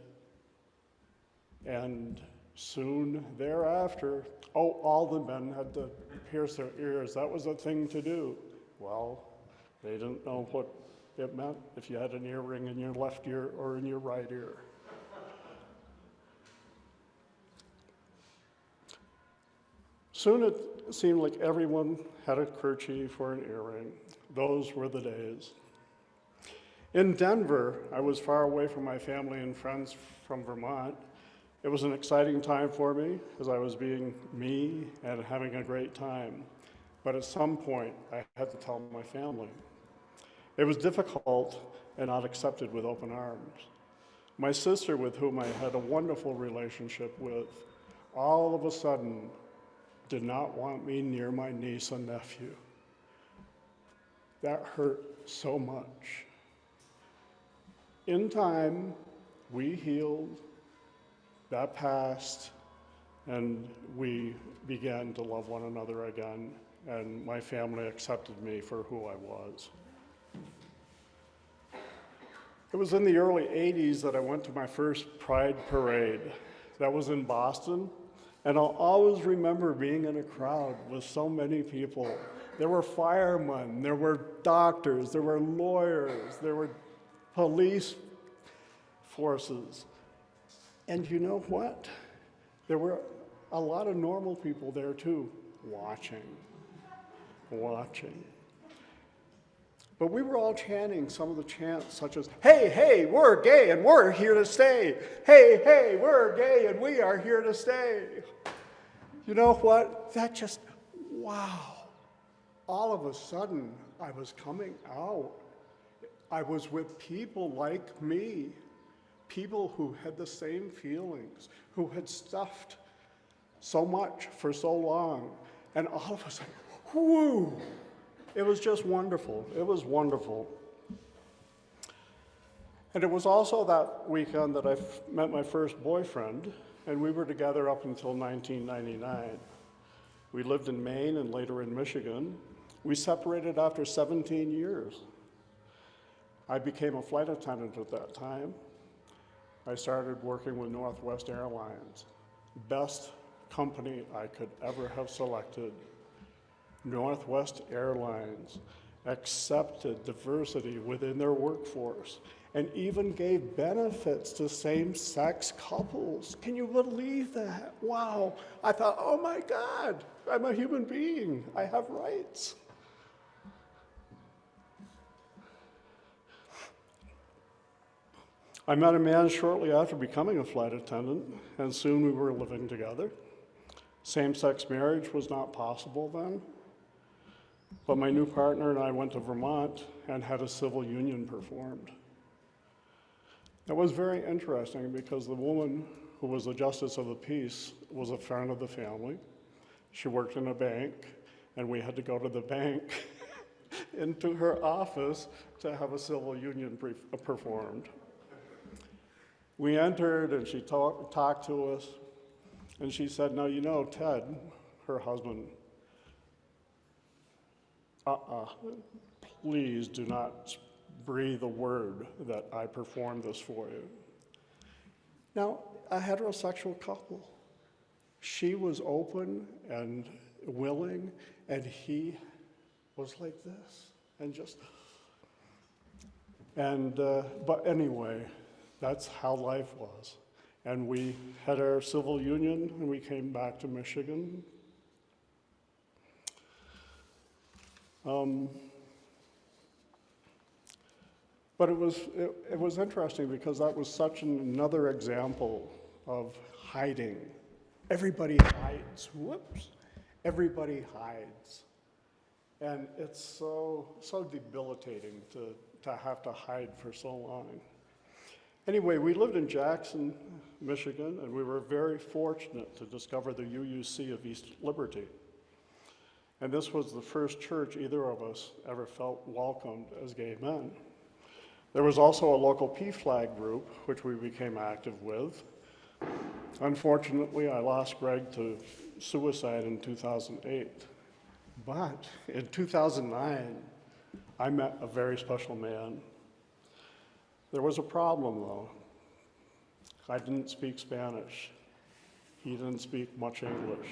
S5: And soon thereafter, all the men had to pierce their ears. That was a thing to do. Well, they didn't know what it meant if you had an earring in your left ear or in your right ear. Soon it seemed like everyone had a kerchief or an earring. Those were the days. In Denver, I was far away from my family and friends from Vermont. It was an exciting time for me as I was being me and having a great time. But at some point, I had to tell my family. It was difficult and not accepted with open arms. My sister, with whom I had a wonderful relationship with, all of a sudden did not want me near my niece and nephew. That hurt so much. In time, we healed, that passed, and we began to love one another again, and my family accepted me for who I was. It was in the early 80s that I went to my first Pride parade. That was in Boston, and I'll always remember being in a crowd with so many people. There were firemen, there were doctors, there were lawyers, there were police forces. And you know what? There were a lot of normal people there too, watching. But we were all chanting some of the chants such as, hey, hey, we're gay and we're here to stay. Hey, hey, we're gay and we are here to stay. You know what? That just, wow. All of a sudden, I was coming out. I was with people like me, people who had the same feelings, who had stuffed so much for so long. And all of a sudden, whoo! It was just wonderful. It was wonderful. And it was also that weekend that I met my first boyfriend, and we were together up until 1999. We lived in Maine and later in Michigan. We separated after 17 years. I became a flight attendant at that time. I started working with Northwest Airlines. Best company I could ever have selected. Northwest Airlines accepted diversity within their workforce and even gave benefits to same-sex couples. Can you believe that? Wow. I thought, oh my God, I'm a human being. I have rights. I met a man shortly after becoming a flight attendant, and soon we were living together. Same-sex marriage was not possible then. But my new partner and I went to Vermont and had a civil union performed. It was very interesting because the woman who was the justice of the peace was a friend of the family. She worked in a bank, and we had to go to the bank into her office to have a civil union performed. We entered, and she talked to us, and she said, now, you know, Ted, her husband, please do not breathe a word that I performed this for you. Now, a heterosexual couple, she was open and willing, and he was like this, and just, and, but anyway, that's how life was. And we had our civil union, and we came back to Michigan. But it was interesting because that was such another example of hiding. Everybody hides. Whoops. Everybody hides. And it's so debilitating to have to hide for so long. Anyway, we lived in Jackson, Michigan, and we were very fortunate to discover the UUC of East Liberty. And this was the first church either of us ever felt welcomed as gay men. There was also a local PFLAG group, which we became active with. Unfortunately, I lost Greg to suicide in 2008. But in 2009, I met a very special man. There was a problem, though. I didn't speak Spanish. He didn't speak much English.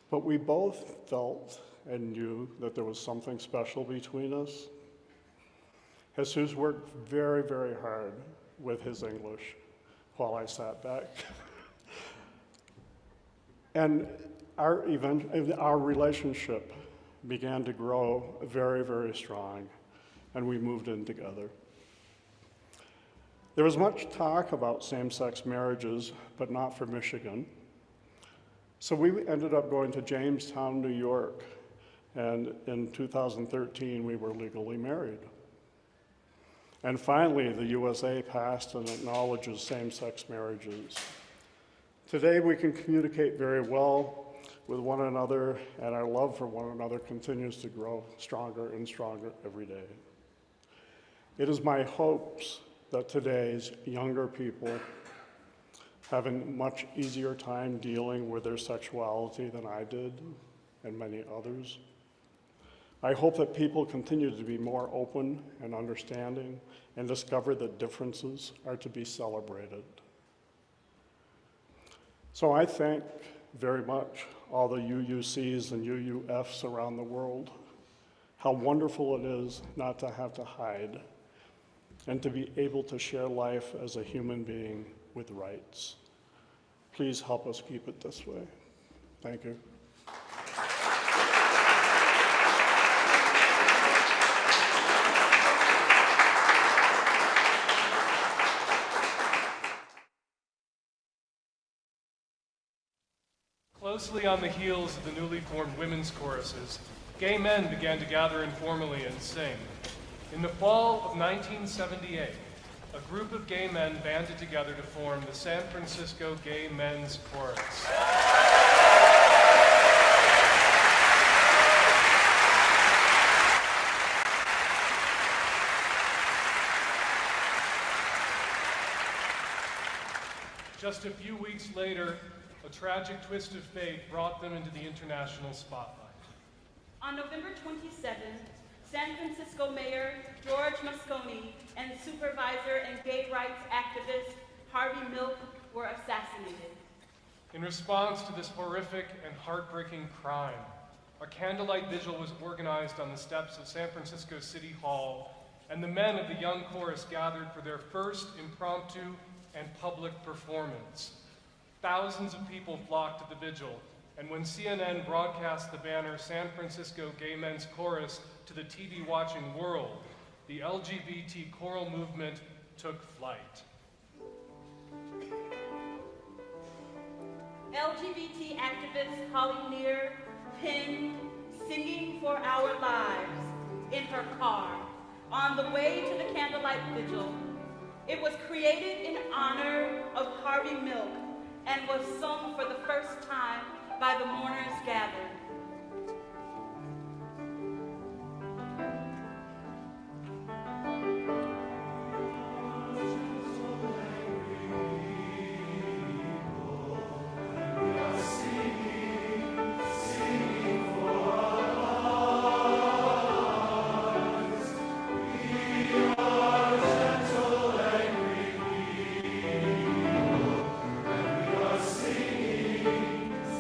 S5: But we both felt and knew that there was something special between us. Jesús worked very, very hard with his English while I sat back. And our relationship began to grow very, very strong, and we moved in together. There was much talk about same-sex marriages, but not for Michigan. So we ended up going to Jamestown, New York, and in 2013 we were legally married. And finally, the USA passed and acknowledges same-sex marriages. Today we can communicate very well with one another, and our love for one another continues to grow stronger and stronger every day. It is my hopes that today's younger people having a much easier time dealing with their sexuality than I did and many others. I hope that people continue to be more open and understanding and discover that differences are to be celebrated. So I thank very much all the UUCs and UUFs around the world. How wonderful it is not to have to hide and to be able to share life as a human being with rights. Please help us keep it this way. Thank you.
S13: Closely on the heels of the newly formed women's choruses, gay men began to gather informally and sing. In the fall of 1978, a group of gay men banded together to form the San Francisco Gay Men's Chorus. Just a few weeks later, a tragic twist of fate brought them into the international spotlight.
S14: On November 27th, San Francisco Mayor George Moscone and supervisor and gay rights activist Harvey Milk were assassinated.
S13: In response to this horrific and heartbreaking crime, a candlelight vigil was organized on the steps of San Francisco City Hall, and the men of the Young Chorus gathered for their first impromptu and public performance. Thousands of people flocked to the vigil, and when CNN broadcast the banner San Francisco Gay Men's Chorus to the TV-watching world, the LGBT choral movement took flight.
S14: LGBT activist Holly Near penned "Singing for Our Lives" in her car on the way to the candlelight vigil. It was created in honor of Harvey Milk and was sung for the first time by the mourners gathered.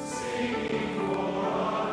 S8: Singing for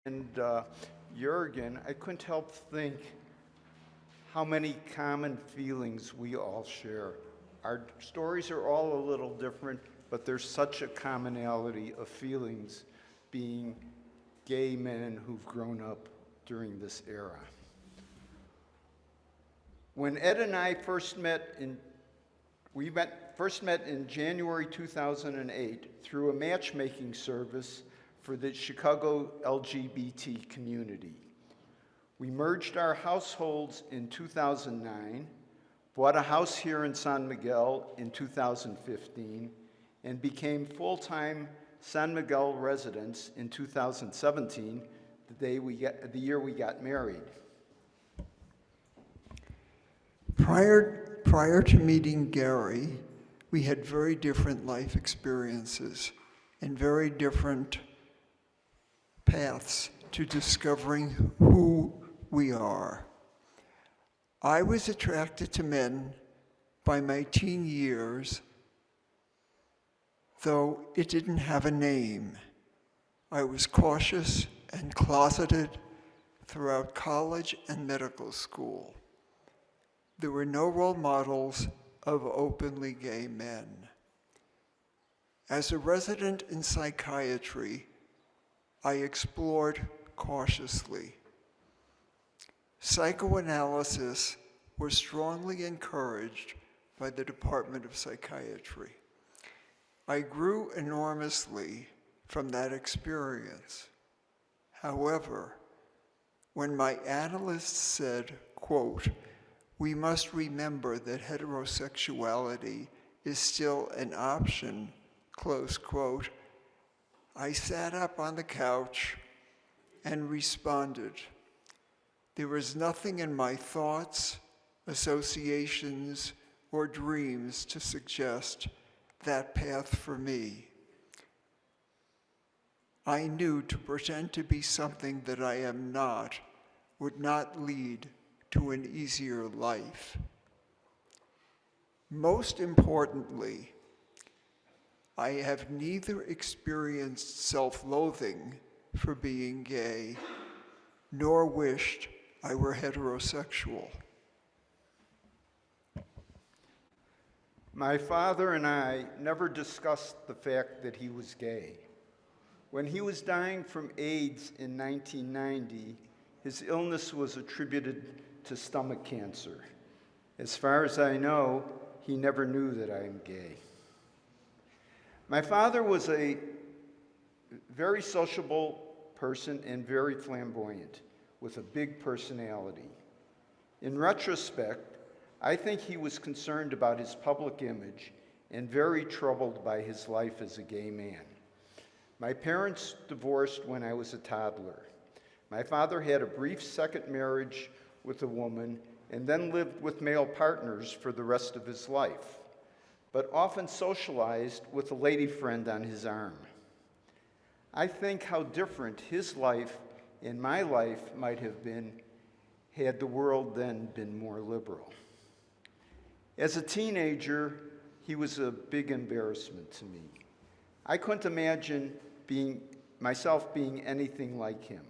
S1: and Jurgen, I couldn't help think how many common feelings we all share. Our stories are all a little different, but there's such a commonality of feelings being gay men who've grown up during this era. When Ed and I first met in January 2008 through a matchmaking service for the Chicago LGBT community. We merged our households in 2009, bought a house here in San Miguel in 2015, and became full-time San Miguel residents in 2017, the year we got married.
S15: Prior to meeting Gary, we had very different life experiences and very different paths to discovering who we are. I was attracted to men by my teen years, though it didn't have a name. I was cautious and closeted throughout college and medical school. There were no role models of openly gay men. As a resident in psychiatry, I explored cautiously. Psychoanalysis was strongly encouraged by the Department of Psychiatry. I grew enormously from that experience. However, when my analyst said, quote, "We must remember that heterosexuality is still an option," close quote, I sat up on the couch and responded. There was nothing in my thoughts, associations, or dreams to suggest that path for me. I knew to pretend to be something that I am not would not lead to an easier life. Most importantly, I have neither experienced self-loathing for being gay, nor wished I were heterosexual.
S1: My father and I never discussed the fact that he was gay. When he was dying from AIDS in 1990, his illness was attributed to stomach cancer. As far as I know, he never knew that I am gay. My father was a very sociable person and very flamboyant, with a big personality. In retrospect, I think he was concerned about his public image and very troubled by his life as a gay man. My parents divorced when I was a toddler. My father had a brief second marriage with a woman and then lived with male partners for the rest of his life, but often socialized with a lady friend on his arm. I think how different his life and my life might have been had the world then been more liberal. As a teenager, he was a big embarrassment to me. I couldn't imagine myself being anything like him.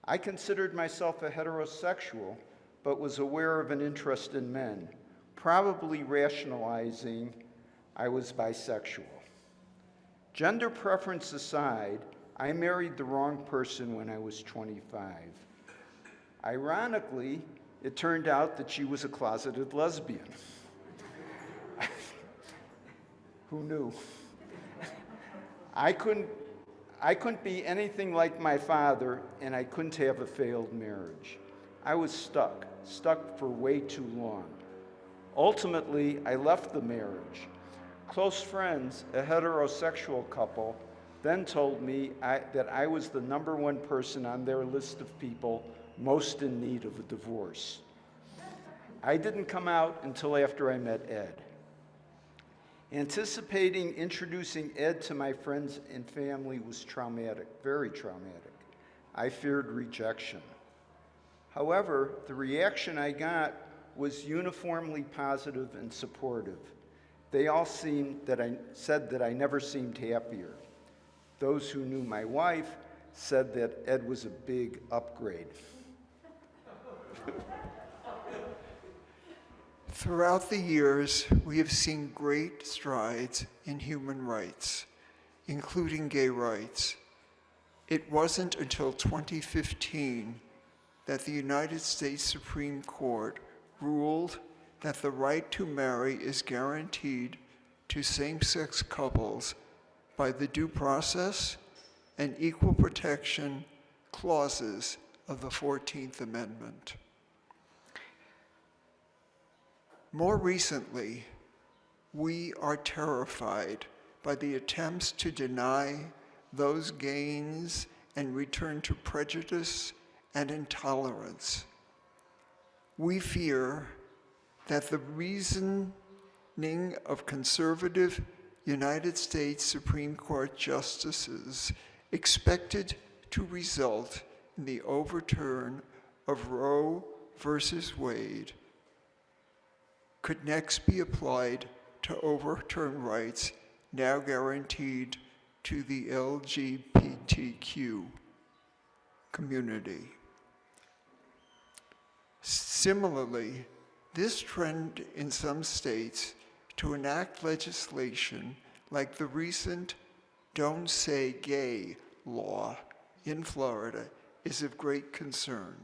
S1: I considered myself a heterosexual, but was aware of an interest in men, probably rationalizing I was bisexual. Gender preference aside, I married the wrong person when I was 25. Ironically, it turned out that she was a closeted lesbian. Who knew? I couldn't be anything like my father, and I couldn't have a failed marriage. I was stuck for way too long. Ultimately, I left the marriage. Close friends, a heterosexual couple, then told me that I was the #1 person on their list of people most in need of a divorce. I didn't come out until after I met Ed. Anticipating introducing Ed to my friends and family was traumatic, very traumatic. I feared rejection. However, the reaction I got was uniformly positive and supportive. They all said that I never seemed happier. Those who knew my wife said that Ed was a big upgrade.
S15: Throughout the years, we have seen great strides in human rights, including gay rights. It wasn't until 2015 that the United States Supreme Court ruled that the right to marry is guaranteed to same-sex couples by the due process and equal protection clauses of the 14th Amendment. More recently, we are terrified by the attempts to deny those gains and return to prejudice and intolerance. We fear that the reasoning of conservative United States Supreme Court justices expected to result in the overturn of Roe versus Wade could next be applied to overturn rights now guaranteed to the LGBTQ community. Similarly, this trend in some states to enact legislation like the recent Don't Say Gay law in Florida is of great concern.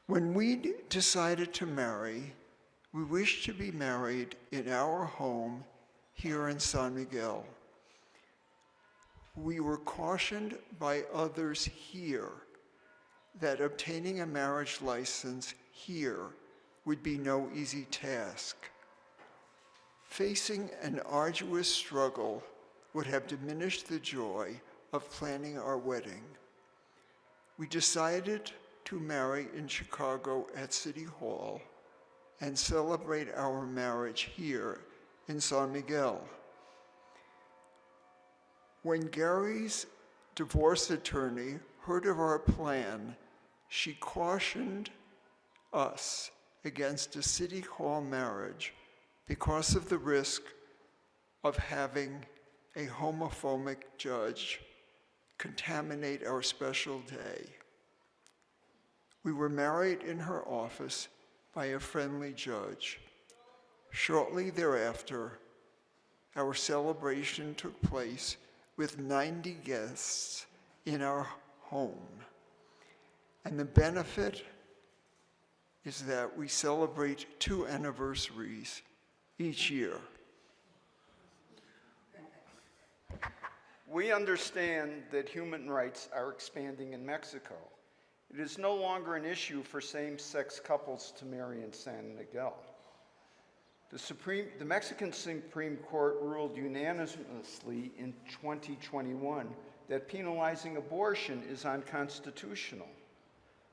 S15: When we decided to marry, we wished to be married in our home here in San Miguel. We were cautioned by others here that obtaining a marriage license here would be no easy task. Facing an arduous struggle would have diminished the joy of planning our wedding. We decided to marry in Chicago at City Hall and celebrate our marriage here in San Miguel. When Gary's divorce attorney heard of our plan, she cautioned us against a City Hall marriage because of the risk of having a homophobic judge contaminate our special day. We were married in her office by a friendly judge. Shortly thereafter, our celebration took place with 90 guests in our home. And the benefit is that we celebrate 2 anniversaries each year.
S1: We understand that human rights are expanding in Mexico. It is no longer an issue for same-sex couples to marry in San Miguel. The Mexican Supreme Court ruled unanimously in 2021 that penalizing abortion is unconstitutional.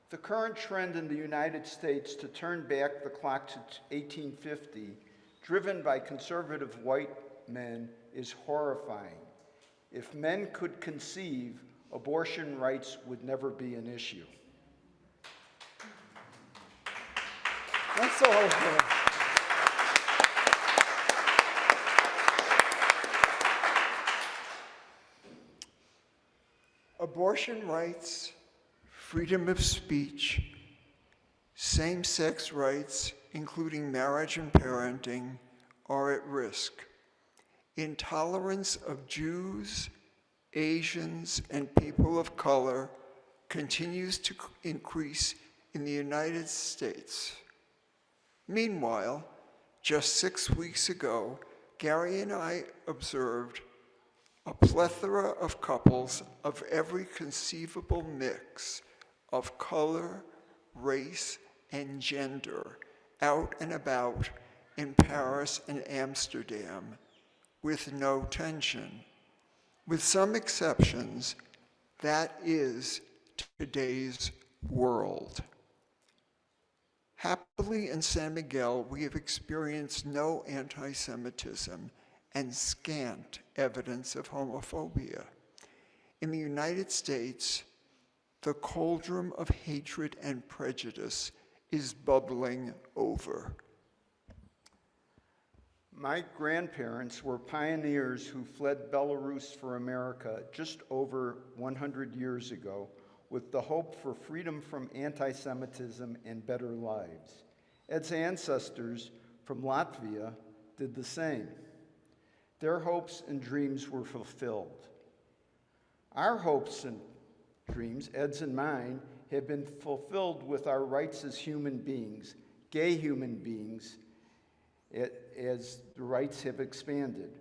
S1: The current trend in the United States to turn back the clock to 1850, driven by conservative white men, is horrifying. If men could conceive, abortion rights would never be an issue. That's all.
S15: Abortion rights, freedom of speech, same-sex rights, including marriage and parenting, are at risk. Intolerance of Jews, Asians, and people of color continues to increase in the United States. Meanwhile, just 6 weeks ago, Gary and I observed a plethora of couples of every conceivable mix of color, race, and gender out and about in Paris and Amsterdam with no tension. With some exceptions, that is today's world. Happily in San Miguel, we have experienced no anti-Semitism and scant evidence of homophobia. In the United States, the cauldron of hatred and prejudice is bubbling over.
S1: My grandparents were pioneers who fled Belarus for America just over 100 years ago with the hope for freedom from anti-Semitism and better lives. Ed's ancestors from Latvia did the same. Their hopes and dreams were fulfilled. Our hopes and dreams, Ed's and mine, have been fulfilled with our rights as human beings, gay human beings, as the rights have expanded.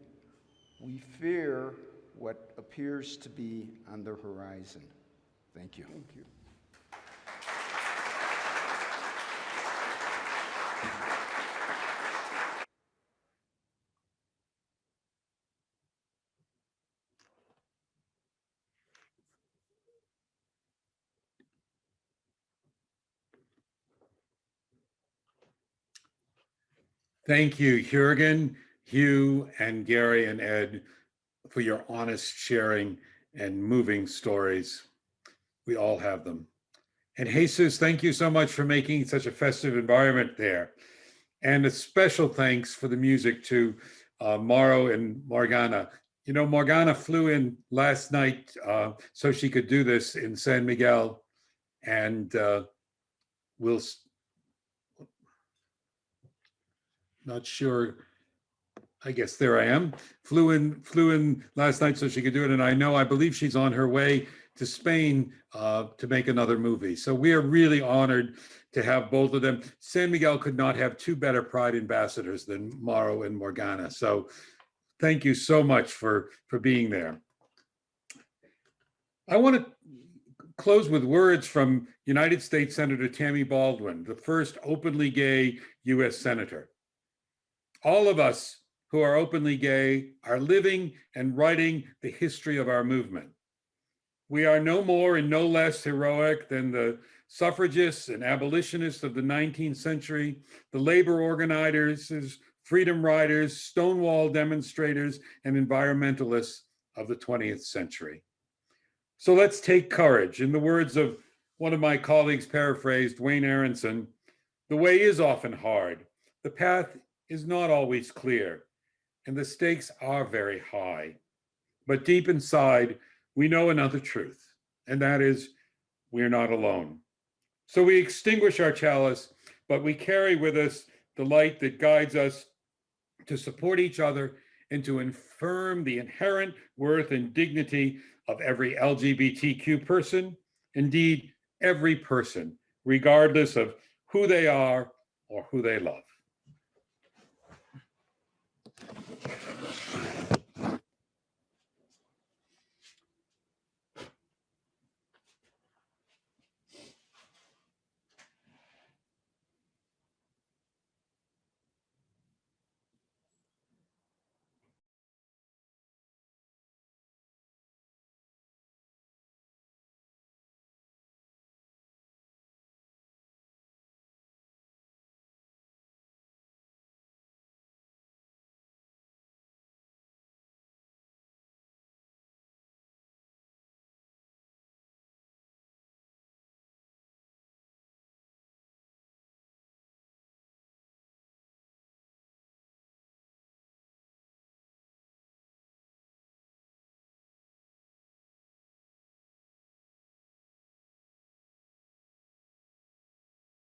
S1: We fear what appears to be on the horizon. Thank you. Thank you.
S3: Thank you, Jurgen, Hugh, and Gary and Ed, for your honest sharing and moving stories. We all have them. And Jesus, thank you so much for making such a festive environment there. And a special thanks for the music to Mauro and Morganna. You know, Morganna flew in last night so she could do this in San Miguel, and we'll not sure. I guess there I am. Flew in last night so she could do it, and I believe she's on her way to Spain to make another movie. So we are really honored to have both of them. San Miguel could not have two better Pride ambassadors than Mauro and Morganna. So thank you so much for being there. I want to close with words from United States Senator Tammy Baldwin, the first openly gay U.S. Senator. All of us who are openly gay are living and writing the history of our movement. We are no more and no less heroic than the suffragists and abolitionists of the 19th century, the labor organizers, freedom riders, Stonewall demonstrators, and environmentalists of the 20th century. So let's take courage. In the words of one of my colleagues paraphrased, Wayne Aronson, the way is often hard. The path is not always clear, and the stakes are very high. But deep inside, we know another truth, and that is we're not alone. So we extinguish our chalice, but we carry with us the light that guides us to support each other and to affirm the inherent worth and dignity of every LGBTQ person, indeed, every person, regardless of who they are or who they love.